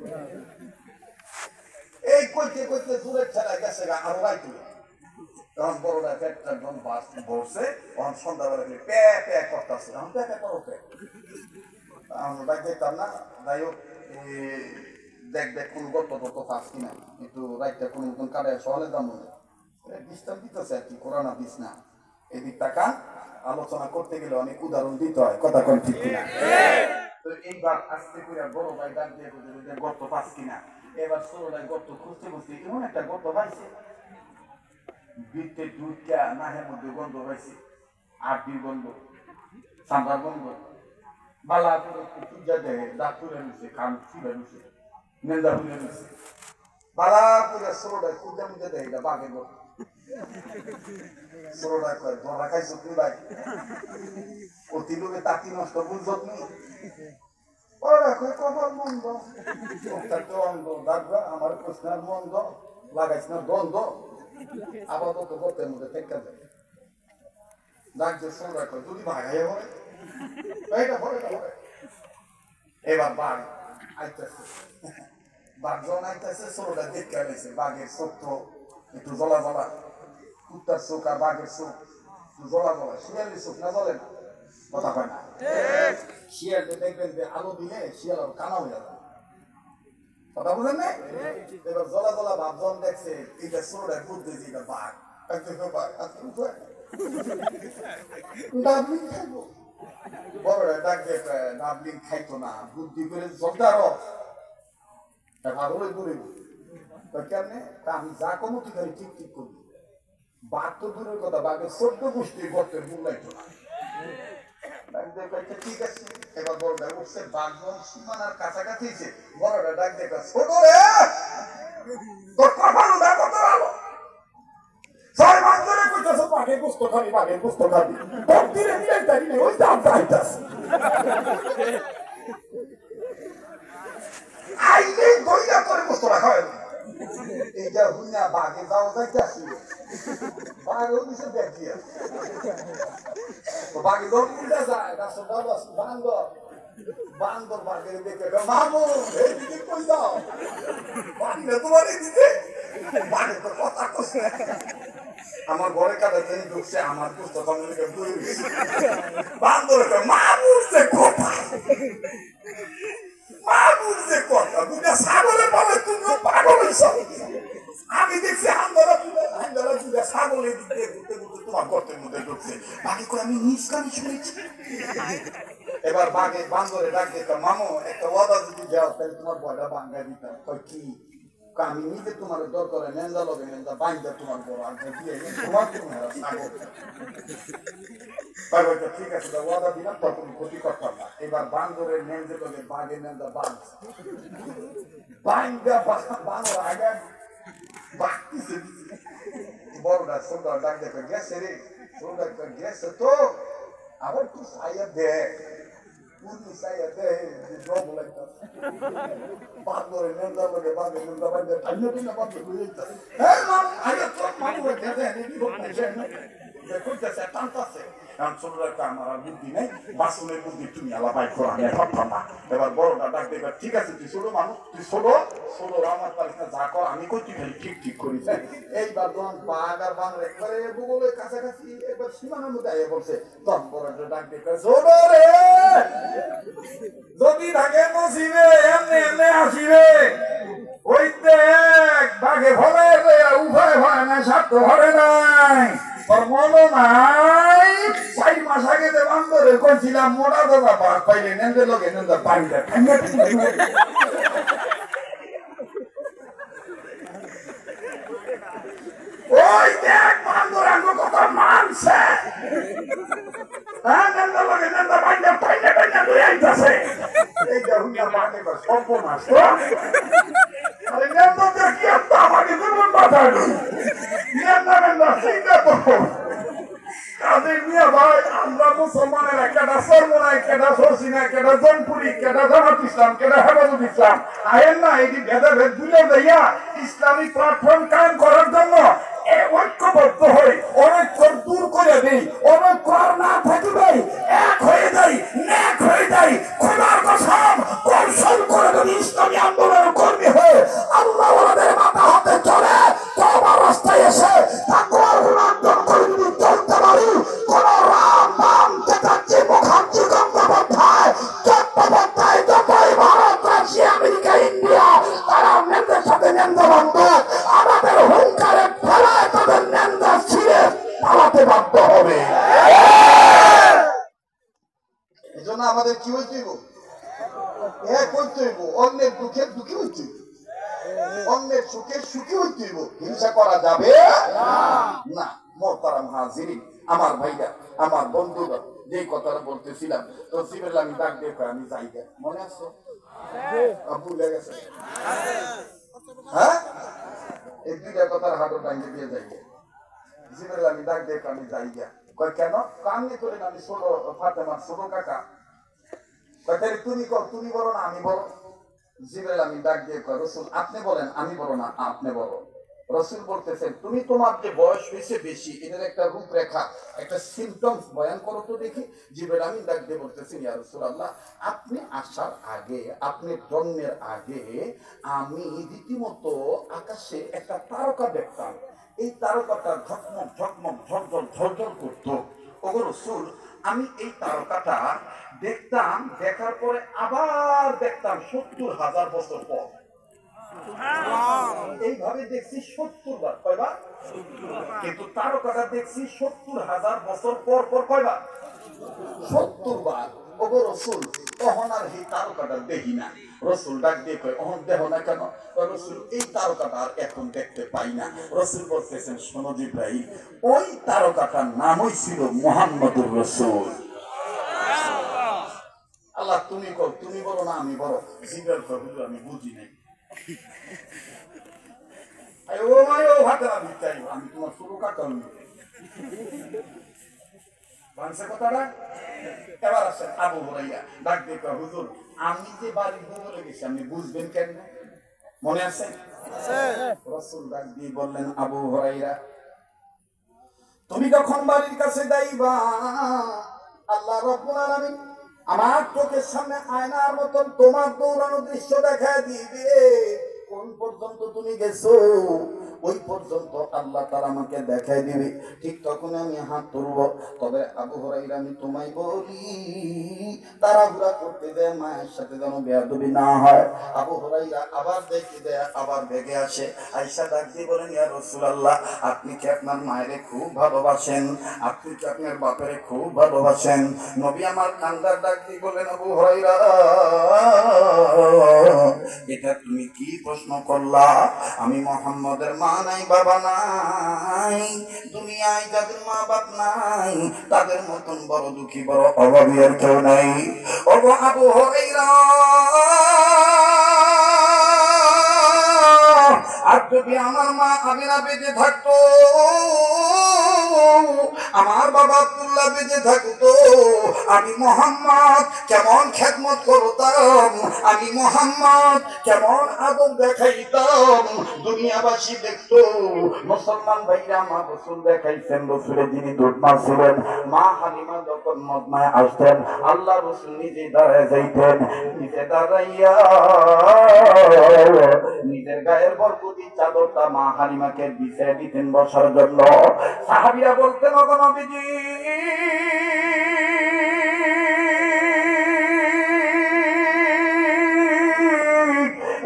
এই কইতে কইতে দূরের ছেলে গেছে গা আরো রাই তুলে, তখন বড়টা পেটটা একদম বাস ভরছে, তখন সন্ধ্যাবেলা পে পে করতেছে, এখন পে পে করো পে আমরা বাইক দেখতাম না। যাই হোক দেখ দেখ কোন গল্প টল্প পাস কিনা, একটু রাইটটা কোন মতন কাটে সহলে দাম ডিস্টার্ব দিতেছে আর কি, করোনা দিস না এদিক টাকা আলোচনা করতে গেলে অনেক উদাহরণ দিতে হয়, কথা কোন ঠিক কিনা। তো এইবার আস্তে করে বড় ভাই ডাক দিয়ে গর্ত পাস কিনা, এবার ছোটটাই গর্ত খুঁজতে খুঁজতে এমন একটা গর্ত পাইছে, বৃত্তে দুধটা নাহের মধ্যে গন্ধ পাইছে, আটটির গন্ধ, সাম্বার গন্ধ, বালা করে পূজা দেয়, দাঁত তুলে নিছে, কান ফুলে নিছে, নেন্দা ফুলে নিছে, বালা করে ছোটটাই পূজা মুজা দেয়, এটা বাঘের গর্ত। ছোটটা কয় ধরা খাইছ তুই ভাই, অতি লোকে তাকি নষ্ট বুঝত নি, ওরা কয় কপাল মন্দ, অন্ধ ডাকবা আমার কৃষ্ণার মন্দ লাগাইছ না দ্বন্দ্ব, আপাতত গর্তের মধ্যে টেক্কা যায়। ডাকছে ছোটটা কয় যদি ভাগাই হয় এটা ভরে এবার বাঘ আইতেছে, বাঘ যখন আইতেছে ছোটটা দেখতে আইছে, বাঘের চোখ তো একটু জ্বলা জ্বলা, কুত্তার চোখ আর বাঘের চোখ জ্বলা জ্বলা, শিয়ালের চোখ না জ্বলে না, কথা কয় না। শিয়ালকে দেখবেন যে আলো দিলে শিয়াল আর কানা হয়ে যাবে, কথা বুঝেন না? এবার জ্বলা জ্বলা ভাব যখন দেখছে এটা ছোটটা বুঝতে যে এটা বাঘ, ডাবলিং খাইবো, বড়রা ডাক দিয়ে ডাবলিং খাইতো না, বুদ্ধি করে জলদার ভাগলে দূরে কেমনে আমি যা কমো তুই খালি ঠিক ঠিক করবি, বাঘ তো দূরের কথা, বাঘের 14 গোষ্ঠী গর্তের মূল্যাইতো না। ঠিক আছে, এবার বড়টা উঠছে, বাঘ যখন সীমানার কাছাকাছি বড়টা ডাক দেখা ছোট রে তোর কপাল কত ভালো, 6 মাস ধরে বাঘে গোস্ত খাবি ভক্তিরে মিলাই তারি নেই ওই দাম চাইতাস আইলে দইয়া করে গোস্ত রাখা হয় এইটা হুইনা বাঘে যাওয়া যাইতাছি বাঘেও দিছে দেখিয়া তো বাঘে যখন উল্টা যায় রাস্তা বান্দর বাঘের দেখে মামু এইদিকে কই যাও বাঘে তোমার এইদিকে বাঘে তো কথা কইছে আমার ঘরে কাটা জেনে ঢুকছে আমার পুস্তক আমাকে বই বান্দর মামুর যে কথা দুটা ছাগলে বলে তুমিও পাগল হইছ আমি দেখছি হান্দারা দুটা ছাগলের দিকে ঘুরতে ঘুরতে তোমার গর্তের মধ্যে ঢুকছে বাকি করে আমি নিজ কানে শুনেছি এবার বাঘে বান্দরে ডাক দিতাম মামু একটা ওয়াদা যদি যাও তাহলে তোমার বয়টা ভাঙ্গা দিতাম কই কি আমি নিজে তোমার দরকারে নেন্দা লগে নেন্দা বাইন্দা তোমার বড় আগে দিয়ে তোমার ছাগল ঠিক আছে ওয়াদা দিলাম তখন ক্ষতি করতাম না এবার বান্দরের নেন্দে লগে বাঘে নেন্দা বাঁধ বাইন্দা বানর আগে বাঁধতেছে বড়টা ছোটটা ডাক দেখে গেছে রে ছোটটা গেছে তো আবার তুই সাইয়া দেখ পুরনি সাইয়া দেখ বলে বান্দরের নেন্দা লগে বাঘে নেন্দা বাইন্দা টাইনে টাইনে বাঁধ হ্যাঁ মা আগে তো মানুষ গেছে কইতেছে টানতাছে কারণ ছোটটা আমার আর বুদ্ধি নেই বাসনের বুদ্ধি তুমি আলাপাই করো আমি পারতাম না এবার বড়টা ডাক দেবে ঠিক আছে তুই ছোট মানুষ তুই ছোট আমার পারিস না যা কর আমি কই তুই খালি ঠিক করিস এইবার যখন বাঘ আর বানর একবারে ভূগোলের কাছাকাছি একবার সীমানার মধ্যে আইয়া বলছে তখন বড়টা ডাক দেবে ছোট রে যদি থাকে নসিবে এমনি এমনি আসিবে ওই দেখ বাঘে ভরে উভয় হয় না স্বার্থ ভরে নাই ওর মনো নাই 4 মাস আগে যে বান্দরে কইছিলাম মোটা দাদা বাঘ পাইলে নেন্দে লগে নেন্দা পাইলে ওই দেখ বান্দর আঙ্গো কথা মানছে নেন্দা লগে নেন্দা পাইলে পাইলে পাইলে দুই আইতাছে এই যে হুইয়া বাঘে বা সর্বনাশ তো আরে নেন্দা দেখি আপনি আমাকে দুর্বল মাথা নেন্দা সেইটা তো কাদের মিয়া ভাই আমরা মুসলমানের কেটা সর্বনায় কেটা সরসিনা কেটা জনপুরি কেটা জামাত ইসলাম কেটা হেফাজত ইসলাম আয়েন না এই ভেদাভেদ ভুলে যাইয়া ইসলামিক প্ল্যাটফর্ম কায়েম করার জন্য ঐক্যবদ্ধ হই অনৈক্য দূর করে দেই অনৈক্য আর না থাকিবে এক হয়ে যাই নেক হয়ে যাই খোদার কসম কৌশল করে যদি ইসলামী আন্দোলনের কর্মী হয়ে আল্লাহ ওনাদের মাথা হাতে চলে তওবার রাস্তায় এসে তাকওয়ার গুণ অর্জন করে যদি চলতে পারি কোন রাম নাম চেতাচ্ছি মুখার্জি গঙ্গোপাধ্যায় চট্টোপাধ্যায় যতই ভারত রাশিয়া আমেরিকা ইন্ডিয়া তারা নেন্দের সাথে নেন্দ বন্ধু আমাদের হুঙ্কারে ফেলায় তাদের নেন্দা ছিঁড়ে পালাতে বাধ্য হবে এই জন্য আমাদের কি হইতে হইব এক হইতে হইব অন্যের দুঃখের দুঃখী হইতে হইব অন্যের সুখের সুখী হইতে হইব হিংসা করা যাবে না মোহতারাম হাজিরিন আমার ভাইরা আমার বন্ধুরা যেই কথাটা বলতেছিলাম তো সিবেল আমি ডাক দিয়ে আমি যাই মনে আছে ভুলে গেছে হ্যাঁ এই দুইটা কথার হাঁটো টাইমে দিয়ে যাই সিবেল আমি ডাক দিয়ে আমি যাই কয় কেন কামনি করেন আমি ছোট ফাতেমার ছোট কাকা কয় তুমি তুমি বলো না আমি বলো জিবরাইল আমি ডাক দিয়ে কয় রাসূল আপনি বলেন আমি বলো না আপনি বলো রাসূল বলতেছেন তুমি তোমার যে বয়স হয়েছে বেশি এটার একটা রূপরেখা একটা সিম্পটমস বয়ান করো তো দেখি জিবরাইল আমি ডাক দিয়ে বলতেছেন ইয়া রাসূলুল্লাহ আপনি আসার আগে আপনি জন্মের আগে আমি রীতিমতো আকাশে একটা তারকা দেখতাম এই তারকাটা ঝকমক ঝকমক ঝলঝল ঝলঝল করতো ওগো রাসূল আমি এই তারকাটা দেখতাম দেখার পরে আবার দেখতাম ৭০,০০০ বছর পর এইভাবে দেখছি ৭০ বার কয়বার কিন্তু তারকাটা দেখছি ৭০,০০০ বছর পর পর কয়বার ৭০ বার ওগো রাসূল তখন আর এই তারকাটা দেখি না রাসূল ডাক দিয়ে কয় ওহন দেখো না কেন রাসূল এই তারকাটা আর এখন দেখতে পাই না রাসূল বলতেছেন শোনো জিবরাইল ওই তারকাটার নামই ছিল মুহাম্মদুর রাসূল আল্লাহ তুমি কও তুমি বলো না আমি বলো জিবরাইল কয় আমি বুঝি নাই আমি তোমার শুরু কাটাল বাংলা কথাটা এবার আসেন আবু হুরায়রা ডাক দিয়ে কয়, হুজুর আমি যে বাড়ি বলে গেছি আপনি বুঝবেন কেন? মনে আছে? রাসূল ডাক দিয়ে বললেন, আবু হুরায়রা তুমি যখন বাড়ির কাছে যাইবা আল্লাহ রাব্বুল আলামিন আমার চোখের সামনে আয়নার মতন তোমার দৌড়ানো দৃশ্য দেখায় দিবে। কোন পর্যন্ত তুমি গেছো ওই পর্যন্ত আল্লাহ তাআলা আমাকে দেখায় দিবে। ঠিক তখন আমি হাত তুলব। তবে আবু হুরায়রা আমি তোমায় বলি তাড়াহুড়া করতে দেয় মায়ের সাথে যেন বেয়াদবি না হয়। আবু হুরায়রা আবার দেখতে দেয়, আবার বেগে আসে। আয়েশা ডাক দিয়ে বলেন, ইয়া রাসূলুল্লাহ আপনি কি আপনার মায়েরে খুব ভালোবাসেন? আপনি কি আপনার বাপেরে খুব ভালোবাসেন? নবী আমার কান্দার ডাক দিয়ে বলেন, আবু হুরায়রা এটা তুমি কি প্রশ্ন করলা? আমি মুহাম্মদের মা নাই বাবা নাই, দুনিয়ায় যাদের মা বাপ নাই তাদের মতন বড় দুঃখী বড় অভাবী আর কেউ নাই। ওগো আবু হুরায়রা আর যদি আমার মা আমিনা বেঁচে থাকতো, আমার বাবা আব্দুল্লাহ বেঁচে থাকতো, আমি মুহাম্মদ কেমন খেদমত করতাম, আমি মুহাম্মদ কেমন আদর দেখাইতাম, দুনিয়াবাসী দেখতো। মুসলমান ভাইরা আমার রাসূল দেখাইছেন, রাসূলের যিনি দুধমা ছিলেন মা হালিমা যখন মদনায় আসতেন আল্লাহ রাসূল নিজে দাঁড়ায় যাইতেন, নিজে দাঁড়াইয়া নিজের গায়ের বরকতি চাদরটা মা হালিমাকে বিছিয়ে দিতেন বসার জন্য। সাহাবীরা বলতেন, ওগো নবীজি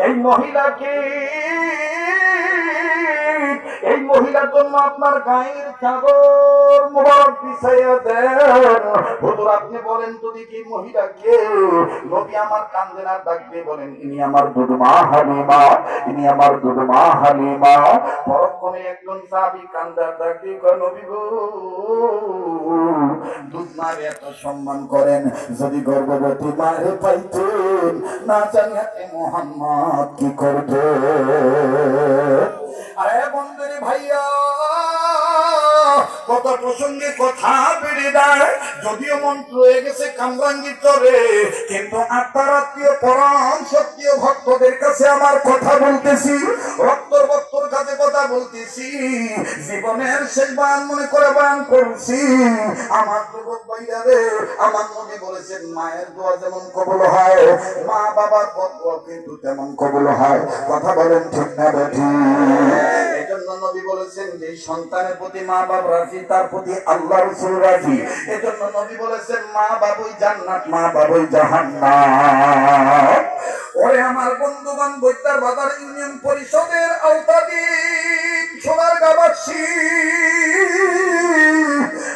এই মহিলাকে এই মহিলার জন্য আপনার গায়ের চাদর মোবারক বিছাইয়া দেন। হুজুর আপনি বলেন তো দেখি মহিলা কে? নবী আমার কান্দে না ডাক দিয়ে বলেন, ইনি আমার দুধমা হালিমা, ইনি আমার দুধমা হালিমা। পরক্ষণে একজন সাহাবী কান্দার ডাক দিয়ে কয়, নবী গো দুধমার এত সম্মান করেন, যদি গর্ভবতী মারে পাইতেন না জানিয়া মুহাম্মদ কি করবে? আরে বন্ধুরে ভাইয়া কত প্রসঙ্গে কথা বেড়ে যায়, যদিও মন্ত্র হয়ে গেছে কামরাঙ্গীর চরে, কিন্তু আত্মার আত্মীয় পরম সত্যীয় ভক্তদের কাছে আমার কথা বলতেছি, রক্তর ভক্তর কাছে কথা বলতেছি, জীবনের শেষ বান মনে করে বান করছি। আমার যুবক ভাইরা রে, আমার নবী বলেছেন মায়ের দোয়া যেমন কবুল হয় মা বাবার দোয়া কিন্তু তেমন কবুল হয়। কথা বলেন ঠিক না বেঠিক? এজন্য নবী বলেছেন যে সন্তানের প্রতি মা বাবা রাজি তার প্রতি আল্লাহ রাসূল রাজি। এজন্য নবী বলেছেন মা বাবাই জান্নাত মা বাবাই জাহান্নাম। ওরে আমার বন্ধুগণ, বৈদ্যার বাজার ইউনিয়ন পরিষদের আওতাধীন সোনারগাঁওবাসী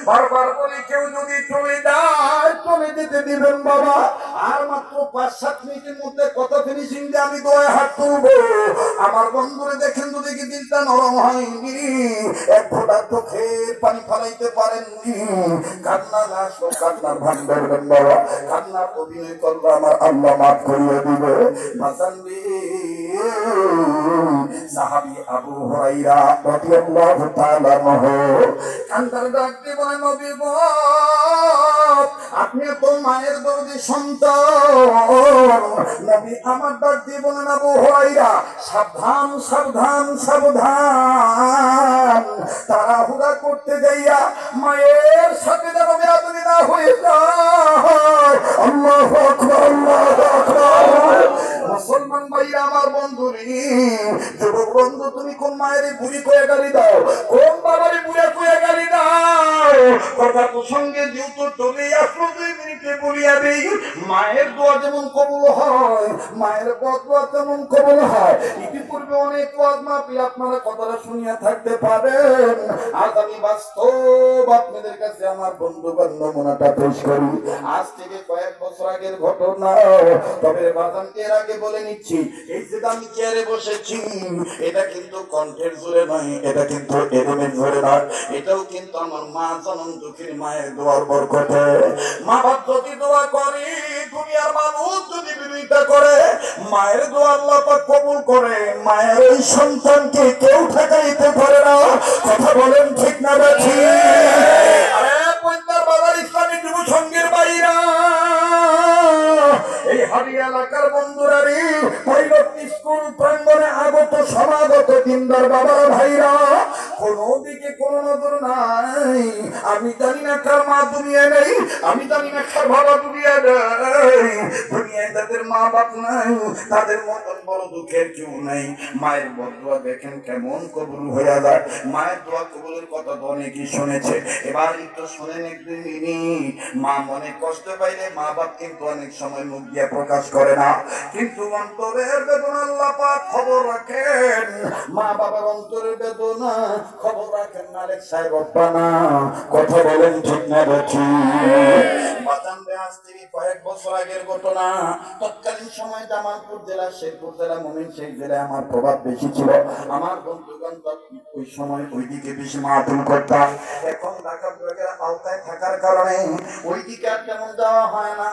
বারবার বলি কেউ যদি চলে যায় চলে যেতে দিবেন বাবা, আর মাত্র 5-7 মিনিটের মধ্যে কথা ফিনিশিং দিয়ে আমি দোয়া হাত তুলবো। আমার বন্ধুরে দেখেন তো দেখি দিলটা নরম হয়নি, এক ফোঁটা চোখের পানি ফলাইতে পারেননি, কান্না না আসলো কান্নার ভান ধরবেন বাবা, কান্নার অভিনয় করলে আমার আল্লাহ মাফ করিয়ে দিবে। সাহাবী আবু হুরায়রা রাদিয়াল্লাহু তাআলা আনহু কান্দার ডাক দিয়ে বলেন, নবী গো আপনি তো মায়ের দরদি সন্তান। নবী আমার ডাক দিয়ে বলেন, আবু হুরায়রা সাবধান সাবধান সাবধান, তাড়াহুড়া করতে যাইয়া মায়ের সাথে যেন বেয়াদবি না হয়ে যায়। আল্লাহু আকবার আল্লাহু আকবার। মুসলমান ভাইরা আমার বন্ধুরি, যুবক বন্ধু তুমি কোন মায়ের বুড়ি কয়ে গালি দাও, কোন বাবারে বুড়া কয়ে গালি দাও, কথা প্রসঙ্গে যেহেতু চলে আসলো 2 মিনিটে বলিয়া দেই, মায়ের দোয়া যেমন কবুল হয় মায়ের বদদোয়া তেমন কবুল হয়। ইতিপূর্বে অনেক ওয়াজ মাহফিল আপনারা কথাটা শুনিয়া থাকতে পারেন, আজ আমি বাস্তব আপনাদের কাছে আমার বন্ধুগণ নমুনাটা পেশ করি। আজ থেকে কয়েক বছর আগের ঘটনা, তবে বাজান এর আগে বলে নিচ্ছি, এই যে আমি চেয়ারে বসেছি এটা কিন্তু কণ্ঠের জোরে নয়, এটা কিন্তু এলেমের জোরে নয়, এটাও কিন্তু আমার মা জনম দুঃখীর মায়ের দোয়ার বরকতে। মা বাপ যদি দোয়া করে, দুনিয়ার মানুষ যদি বিরোধিতা করে, মায়ের দোয়া আল্লাহ পাক কবুল করে। মায়ের এই সন্তানকে কেউ ঠেকাইতে পারে না। কথা বলেন ঠিক না বেঠি? ইসলামী যুব সংঘের বাইরা, এই হাদিয়া এলাকার বন্ধুরারি, পাইলট স্কুল প্রাঙ্গণে আগত সমাগত দিনদার বাবার ভাইরা, কোন দিকে কোন নজর নাই। আমি জানি না কার মা দুনিয়া নেই, আমি জানি না কার বাবা দুনিয়া নেই। দুনিয়ায় তাদের মা বাপ নাই, তাদের মতন বড় দুঃখের কেউ নাই। মায়ের বদুয়া দেখেন কেমন কবুল হয়ে যায়। মায়ের দোয়া কবুলের কথা তো অনেকেই শুনেছে, এবার একটু শোনেন একটু মিনিট। মা মনে কষ্ট পাইলে মা বাপ কিন্তু অনেক সময় মুখ দিয়ে প্রকাশ করে না, কিন্তু অন্তরের বেদনা আল্লাহ পাক খবর রাখেন। মা বাবার অন্তরের বেদনা খবর রাখেন মালিক সাহেব বানা। কথা বলেন ঠিক না বেঠি? বাজানরে আজ থেকে কয়েক বছর আগের ঘটনা। তৎকালীন সময় জামালপুর জেলা, শেরপুর জেলা, ময়মনসিংহ জেলায় আমার প্রভাব বেশি ছিল। আমার বন্ধুগণ ওই সময় ওইদিকে বেশি মাহফিল করতাম। এখন ঢাকা বিভাগের আওতায় থাকার কারণে ওইদিকে আর তেমন যাওয়া হয় না।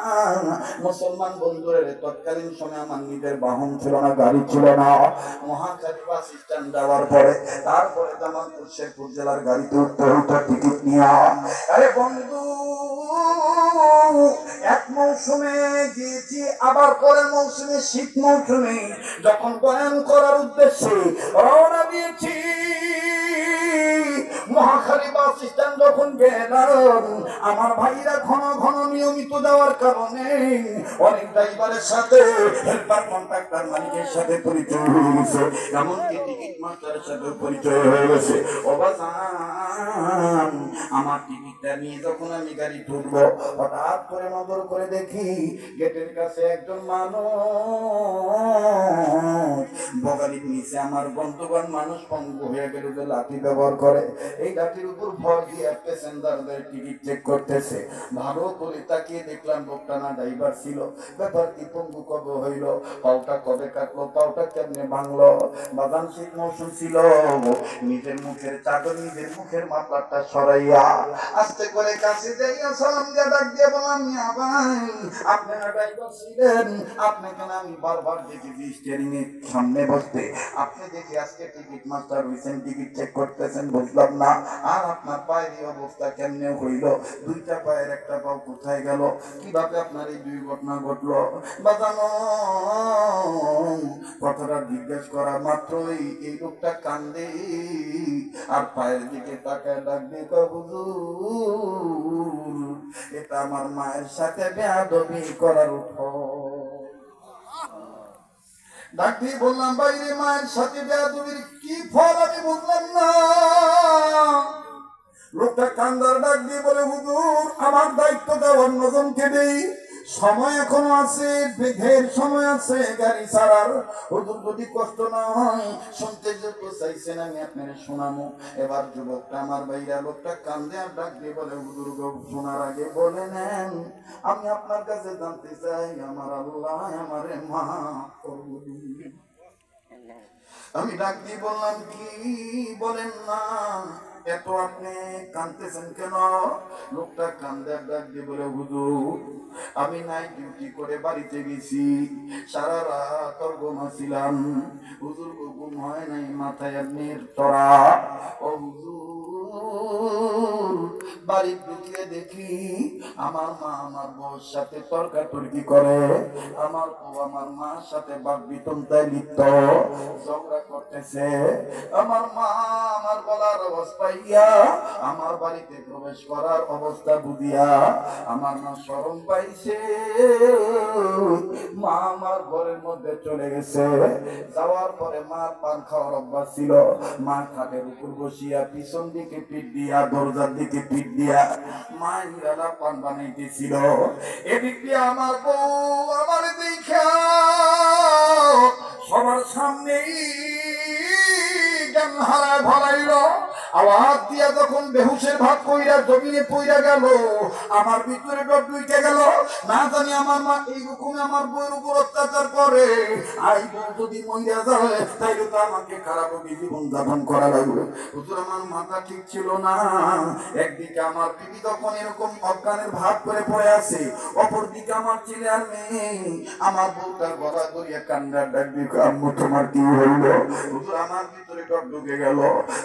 মুসলমান বন্ধুদের তৎকালীন সময় আমার নিজের বাহন ছিল না, গাড়ি ছিল না। মহাখালী বাস স্ট্যান্ড যাওয়ার পরে তারপরে জামালপুর শেরপুর জেলার গাড়িতে উঠতে হইতো টিকিট নিয়ে। আরে বন্ধু, এক মৌসুমে গিয়েছি, আবার পরের মৌসুমে শীত মৌসুমে যখন বয়ান করার উদ্দেশ্যে রওনা দিয়েছি, মহাখালী বাস স্ট্যান্ড যখন গেলাম, আমার ভাইরা ঘন ঘন নিয়মিত যাওয়ার কারণে অনেক ড্রাইভারের সাথে, হেল্পার, কন্ট্রাক্টর মালিকের সাথে পরিচয় হয়ে গেছে, এমনকি টিকিট মাস্টারের সাথে পরিচয় হয়ে গেছে। অবাজান, আমার টিকিটটা নিয়ে যখন আমি গাড়ি ঢুকবো, হঠাৎ করে নজর করে দেখি গেটের কাছে একজন মানুষ বগারির নিচে। আমার বন্ধুগণ, মানুষ পঙ্গু হয়ে গেল যে লাঠি ব্যবহার করে, এই লাঠির উপর ভর দিয়ে প্যাসেঞ্জারদের টিকিট চেক করতেছে। ভালো করে তাকিয়ে দেখলাম লোকটা না ড্রাইভার ছিল। ব্যাপার কি, পঙ্গু কবে হইল, পাউটা কবে কাটলো, পাউটা কেমনে ভাঙলো? বাদাম শীত মৌসুম ছিল। নিজের মুখের চাদর, নিজের মুখের মাপলাটা সরাইয়া আস্তে করে কাছে যাইয়া সালাম দিয়ে ডাক দিয়ে বললাম, ভাই আপনারা ড্রাইভার ছিলেন, আপনাকে আমি বারবার দেখেছি স্টিয়ারিং এর সামনে বসতে, আপনি দেখি আজকে টিকিট মাস্টার হয়েছেন, টিকিট চেক করতেছেন, বুঝলাম না। আর আপনার পায়ের অবস্থা কেমনে হইল? দুইটা পায়ের একটা পাও কোথায় গেল? কিভাবে আপনার এই দুর্ঘটনা ঘটলো? বাজানো কথাটা জিজ্ঞেস করা মাত্রই এই লোকটা কান্দে আর পায়ের দিকে তাকায় ডাক দিয়ে কয়, হুজুর, এটা আমার মায়ের সাথে বেয়াদবি করার উপর। ডাক দিয়ে বললাম, বাইরে মায়ের সাথে বেয়াদবির কি ফল আমি বুঝলাম না। লোকটা কান্দার ডাক দিয়ে বলে, হুজুর, আমার দায়িত্বটা অন্যজনকে দেই, সময় এখনো আছে, ঢের সময় আছে গাড়ি ছাড়ার। হুজুর যদি কষ্ট না হয়, শুনতে যেতে চাইছেন, আমি আপনাকে শোনাবো। এবার যুবকটা, আমার ভাইরা, লোকটা কান্দে আর ডাক দিয়ে বলে, হুজুর গো, শোনার আগে বলে নেন, আমি আপনার কাছে জানতে চাই, আমার আল্লাহ আমারে মাফ করবে। আমি ডাক দিয়ে বললাম, কি বলেন না, এত আপনি কাঁদতেছেন কেন? লোকটা কান্দে ডাক দিয়ে বলে, হুজুর, আমি নাইট ডিউটি করে বাড়িতে গেছি, সারা রাত ঘুমাছিলাম, হুজুর ঘুম হয় নাই, মাথায় আপনি তরা। ও হুজুর, বাড়ি ঢুকিয়ে দেখি আমার মা আমার বউর সাথে তর্কাতর্কি করে, আমার বউ আমার মার সাথে বাক বিতন্তায় লিপ্ত, ঝগড়া করতেছে। আমার মা আমার বলার অবস্থা ইয়া, আমার বাড়িতে প্রবেশ করার অবস্থা বুঝিয়া আমার মা শরম পাইছে, মা আমার ঘরের মধ্যে চলে গেছে। যাওয়ার পরে মার পান খাওয়ার অভ্যাস ছিল, মা খাটের উপর বসিয়া পিছন দিকে পিঠ দিয়া, দরজার দিকে পিঠ দিয়া মা ইরালা পান বানাইতেছিল। এদিক দিয়ে আমার বউ আমার দেখা সবার সামনেই জ্ঞান হারায় ভরাইল। আওয়াজ দিয়া যখন বেহুশের ভাব কইরা জমিনে পইরা গেল, আমার ভিতরে ডর ঢুকে গেল। না জানি আমার মা এইরকম আমার বউয়ের উপর অত্যাচার করে, আই বউ যদি মইরা যায় তাইলে তো আমাকে খারাপ জীবন যাপন করা লাগবে। হুজুর আমার মাথা ঠিক ছিল না। একদিকে আমার বিবি যখন এরকম অজ্ঞানের ভাব করে পড়ে আছে, অপরদিকে আমার ছেলে আর মেয়ে, আমার বউটা গলা ধরিয়া কান্নার ডাক দিয়ে আম্মু তোমার কি হইল? হুজুর আমার ভিতরে ডর ঢুকে গেল।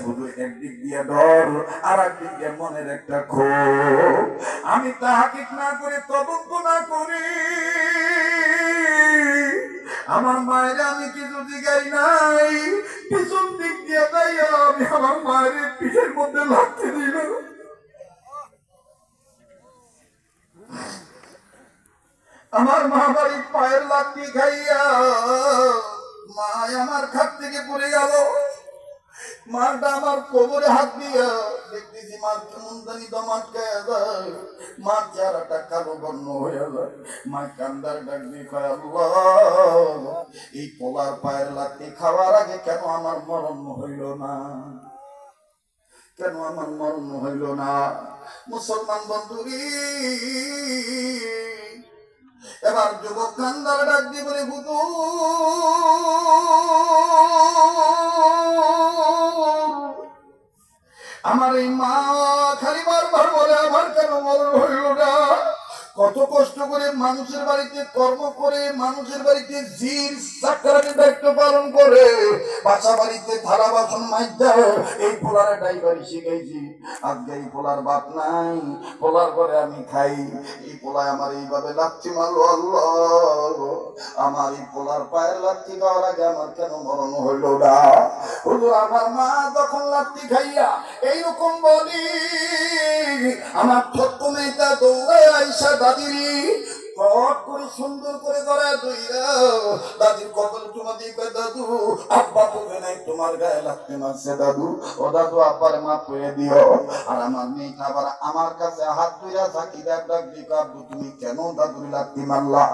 হুজুর একদিক দিয়ে ডর, আর একদিক দিয়ে মনের একটা ক্ষোভ। আমি তাহাকিক না করে, তদন্ত না করি আমার মায়ের আমি কিছু দিগাই নাই। পিছন দিক দিয়ে যাইয়া আমি আমার মায়ের পিঠের মধ্যে লাগতে দিল। আমার মা বাড়ির পায়ের লাঠি খাইয়া মা আমার খাট থেকে পড়ে গেল। মাটা আমার কোমরে হাত দিয়া দেখতেছি মার কেমন জানি দমাট খাইয়া যায়, মার চেহারাটা কালো বর্ণ হয়ে যায়। মা কান্দার ডাক দিয়ে কয়, আল্লাহ এই পোলার পায়ের লাঠি খাওয়ার আগে কেন আমার মরণ হইল না, কেন আমার মরণ হইল না? মুসলমান বন্ধুরি, এবার যুবক কান্দার ডাক দিয়ে বলে, আমার এই মা খালি বারবার বলে আমার কেন মরণ হইল না? কত কষ্ট করে মানুষের বাড়িতে কর্ম করে, মানুষের বাড়িতে জির চাকরানি দায়িত্ব পালন করে, বাসা বাড়িতে থালা বাসন মাজা এই পোলার ড্রাইভারি শিখাইছি। আজকে এই পোলার বাপ নাই, পোলার ঘরে আমি খাই, এই পোলায় আমার এইভাবে লাথি মারলো। আল্লাহ আমার এই পোলার পায়ের লাথি খাওয়ার আগে আমার কেন মরণ হইল না? হুজুর আমার মা যখন লাথি খাইয়া এইরকম বলি, আমার ছোট্ট মেয়েটা দৌড়ে আইসা দাদিরি কট করে সুন্দর করে ধরে দইরা দাদির কপাল চুমা দিয়ে কয়, দাদু আব্বা তোকে নাই তোমার গায়ে লাগতে মারছে দাদু, ও দাদু আব্বার মাফ করে দিও। আর আমার মেয়েটা আবার আমার কাছে হাত ধইরা থাকি ডাক দিয়ে কয়, আব্বু তুমি কেন দাদুর লাগতে মারলা?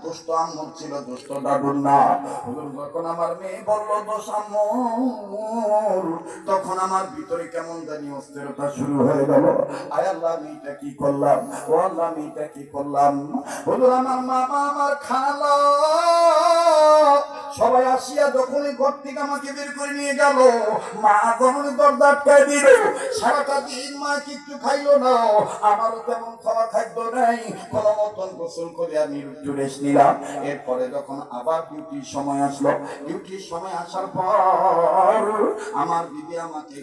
দুষ্ট আম্মুর ছিল, দুষ্ট দাদুর না। যখন আমার মেয়ে বললো দোষ আম্মুর, তখন আমার ভিতরে কেমন জানি অস্থিরতা শুরু হয়ে গেল। আয় আল্লাহ মেয়েটা কি করলাম, ও আল্লাহ মেয়েটা কি করলাম? হুজুর আমার মামা, আমার খালা সবাই আসিয়া যখনই ঘর থেকে আমাকে বের করে নিয়ে গেল, মা যখনই দরজা আটকায় দিল, সারাটা দিন মা কিচ্ছু খাইলো না, আমারও তেমন খাওয়া খাদ্য নাই। কোনো মতন গোসল করে আমি একটু রেস্ট নিলাম। এরপরে যখন আবার ডিউটির সময় আসলো, ডিউটির সময় আসার পর আমার দিদি আমাকে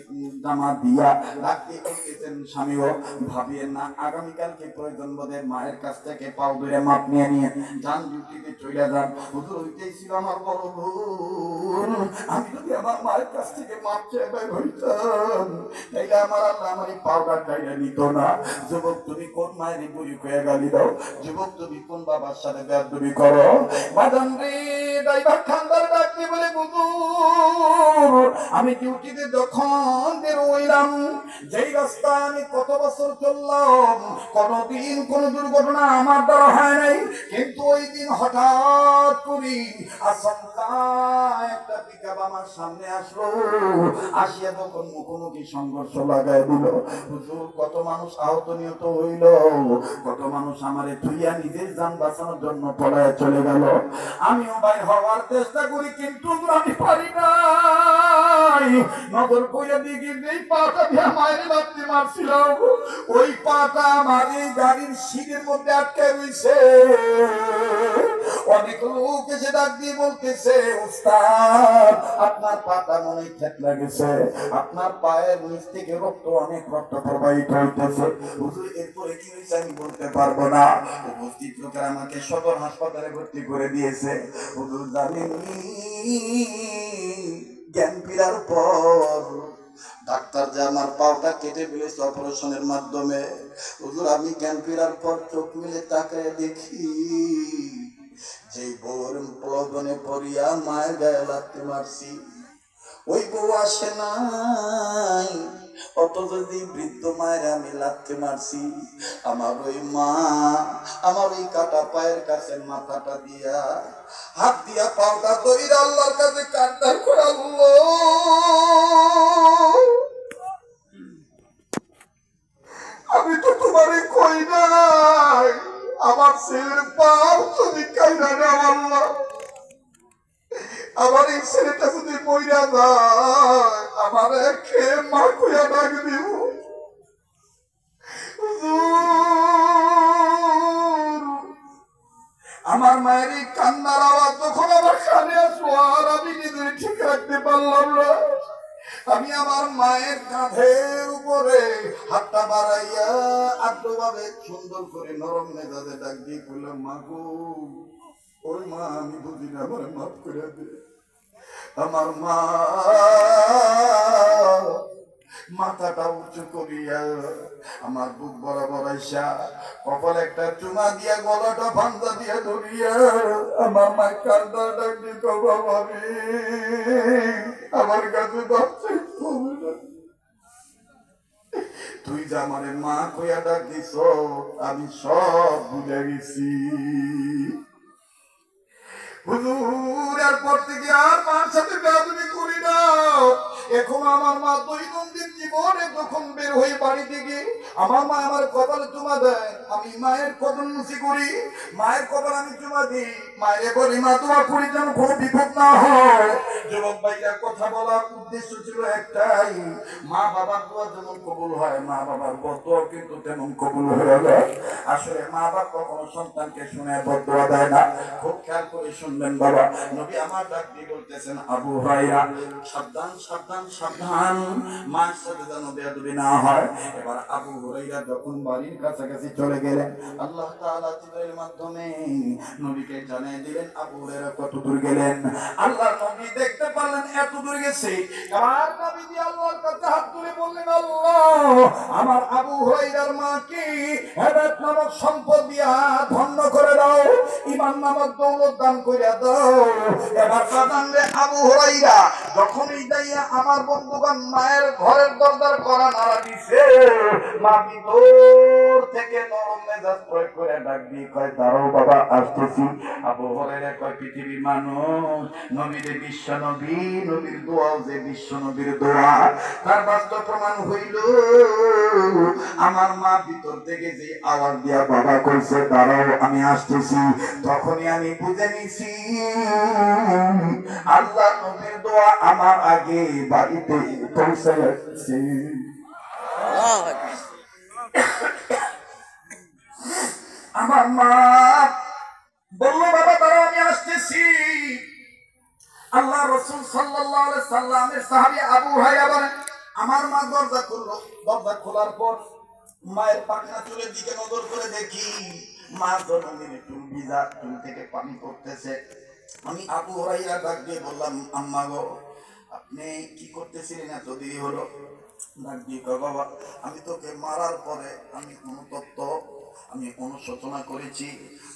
জামা দিয়া রাখতে বলতেছেন, স্বামীও ভাবিয়েন না, আগামীকালকে প্রয়োজন বোধে মায়ের কাছ থেকে পাও ধরে মাপ নিয়ে নিয়ে যান, ডিউটিতে চলে যান। হুজুর ওইটাই ছিল আমার বড় ভুল। আমি যদি আমার মায়ের কাছ থেকে মাপ চেয়ে হইতাম, তাইলে আমার আল্লাহ আমার এই পাউডার খাইয়া নিত না। যুবক তুমি কোন মায়ের বুড়ি হয়ে গালি দাও? যুবক তুমি কোন বাবার সাথে বেয়াদবি করো? বাদাম রে ড্রাইভার খান্দার ডাকতে বলে, হুজুর আমি ডিউটিতে যখন বের হইলাম, যেই রাস্তা আমি কত বছর চললাম, কোনদিন কোন দুর্ঘটনা আমার দ্বারা হয় নাই, কিন্তু ওই দিন হঠাৎ করি আচমকা একটা পিকআপ আমার সামনে আসলো, আসিয়া তখন মুখোমুখি সংঘর্ষ লাগাই দিল। হুজুর কত মানুষ আহত নিহত হইল, কত মানুষ আমারে থুইয়া নিজের জান বাঁচানোর জন্য পলায় চলে গেল। আমিও ভাই হওয়ার চেষ্টা করি, কিন্তু আমি পারি না। নজর কইরা দেখি যেই পাটা দিয়ে মায়ের লাথি মারছিল, ওই পাটা আমার এই গাড়ির সিটের মধ্যে আটকে রয়েছে। অনেক লোক এসে ডাক দিয়ে বলতেছে, উস্তাদ আপনার পাটা মনে ঠেক লাগেছে, আপনার পায়ের নিচ থেকে রক্ত, অনেক রক্ত প্রবাহিত হইতেছে। হুজুর এরপরে কি হয়েছে আমি বলতে পারবো না। উপস্থিত লোকেরা আমাকে সদর হাসপাতালে ভর্তি করে দিয়েছে। হুজুর জানেননি, জ্ঞান ফেরার পর ডাক্তার যে আমার পাওটা কেটে ফেলেছে অপারেশনের মাধ্যমে, হুজুর আমি জ্ঞান ফেরার পর চোখ মিলে তাকায় দেখি যেই বউর প্রয়োজনে পড়িয়া মায়ের গায়ে লাগতে মারছি, ওই বউ আসে নাই। অথচ যে বৃদ্ধ মায়ের আমি লাগতে মারছি, আমার ওই মা আমার ওই কাটা পায়ের কাছে মাথাটা দিয়া হাত দিয়া পাওটা দইরা আল্লাহর কাছে কান্না করে, আল্লাহ আমি তো তোমারে কই নাই আমার ছেলের পাও তুমি কাইরা দাও আল্লাহ। আমার এই ছেলেটা যদি মইরা যায় আমার খেয়ে মা কইয়া ডাক দিব। আমার মায়ের এই কান্নার আওয়াজ যখন আমার কানে আসলো আর আমি নিজের ঠিক রাখতে পারলাম না। আমি আমার মায়ের কাঁধের উপরে হাতটা বাড়াইয়া আদ্রভাবে সুন্দর করে নরম মেজাজে ডাক দিয়ে বললাম, মা গো, ওই মা আমি বুঝি না, আমার মাফ করে দে। আমার মা মাথাটা উঁচু করিয়া আমার বুক বরাবর আইসা কপাল একটা চুমা দিয়া গলাটা ভাঙ্গা দিয়া ধরিয়া আমার মা কান্দা ডাক দিত, বাবা রে আমার কাছে তুই যে আমার মা কইয়া ডাক দিছ আমি সব ভুলে গেছি। হুজুর এরপর থেকে আর মার সাথে বেয়াদবি করি না। এখন আমার মা দৈনন্দিন জীবনে যখন বের হয়ে বাড়ি থেকে আমার মা আমার কপালে চুমা দেয়, আমি মায়ের কদম মুছি করি, মায়ের কপাল আমি চুমা দিই, মায়ের বলি মা তোমার করি যেন কোনো বিপদ না হয়। যুবক ভাইরা কথা বলার উদ্দেশ্য ছিল একটাই, মা বাবার দোয়া যেমন কবুল হয় মা বাবার বদদোয়া কিন্তু তেমন কবুল হয়ে যায়। আসলে মা বাবা কখনো সন্তানকে শুনে বদদোয়া দেয় না। খুব খেয়াল করে শুনবেন বাবা, নবী আমার ডাক দিয়ে বলতেছেন, আবু হুরায়রা সাবধান সাবধান সাবধান, মার সাথে যেন বেয়াদবি না হয়। এবার আবু হুরায়রা যখন বাড়ির কাছাকাছি চলে গেলেন আল্লাহ তাআলা জিবরাইলের মাধ্যমে নবীকে জানিয়ে দিলেন আবু হুরায়রা কত দূর গেলেন। আল্লাহর নবী দেখতে পারলেন এত দূর গেছে। এবার নবীজি আল্লাহর কাছে হাত তুলে বললেন, আল্লাহ আমার আবু হুরায়রার মাকে হেদায়েত নামক সম্পদ দিয়া ধন্য করে দাও, ঈমান নামক দৌলত দান কইরা দাও। এবার কাঁদানলে আবু হুরায়রা যখনই যাইয়া আমার বন্ধুগণ মায়ের ঘরের দরজার করা নাড়া দিছে, মা ভিতর থেকে নরম মেজাজ প্রয়োগ করে ডাক দিয়ে কয়, দাঁড়াও বাবা আসতেছি। আবু হুরায়রা কয়, পৃথিবীর মানুষ নবীর বিশ্ব নবী, নবীর দোয়াও যে বিশ্ব নবীর দোয়া, তার বাস্তব প্রমাণ হইল আমার মা ভিতর থেকে যে আওয়াজ দিয়া বাবা কইছে দাঁড়াও আমি আসতেছি, তখনই আমি বুঝে নিছি আল্লাহ নবীর দোয়া আমার আগে বাড়িতে পৌঁছে যাচ্ছে। আমার মা বলল, বাবা দাঁড়াও আমি আসতেছি। আল্লাহ রাসূল সাল্লাল্লাহু আলাইহি সাল্লামের সাহাবী আবু হুরায়রা বলেন, আমার মা দরজা খুললো। দরজা খোলার পর মায়ের পাখনা চুলের দিকে নজর করে দেখি মা জননীর চুল ভিজা, চুল থেকে পানি পড়তেছে। আমি আবু হুরায়রা ডাক দিয়ে বললাম, আম্মা গো আপনি কি করতেছিলেন এত দেরি হলো? ডাক দিয়ে কয়, বাবা আমি তোকে মারার পরে আমি অনুতপ্ত, আমি অনুশোচনা করেছি,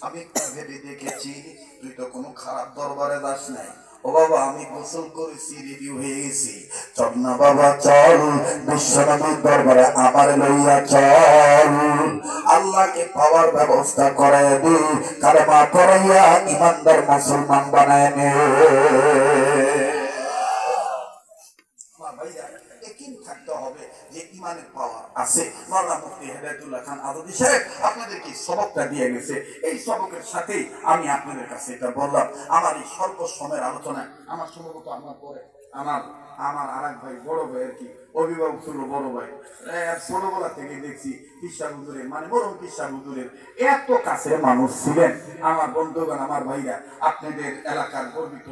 আমি ভেবে দেখেছি তুই তো কোনো খারাপ দরবারে যাস নাই। ও বাবা আমি গোসল করেছি, রেডি হয়ে গেছি, চল না বাবা চল বিশ্বনবীর দরবারে আমার লইয়া চল, আল্লাহকে পাওয়ার ব্যবস্থা করে দি, কালেমা করাইয়া ইমানদার মুসলমান বানায় নে। থাকতে হবে যে ইমানের পাওয়ার আছে। মাওলানা মুফতি হেদায়েতুল্লাহ খান আজাদী সাহেব আপনাদেরকে সবকটা দিয়ে গেছে, এই সবকের সাথে আমি আপনাদের কাছে এটা বললাম। আমার এই স্বল্প সময়ের আলোচনায় আমার সম্ভবত আমার পরে আমার আরেক ভাই বড় ভাই আর কি অভিভাবক ছিল, বড় ভাই ছোটবেলা থেকে দেখছি পিসা হুজুরের মানে মরহুম পিসা হুজুরের এত কাছের মানুষ ছিলেন। আমার বন্ধুগণ আমার ভাইরা আপনাদের এলাকার গর্বিত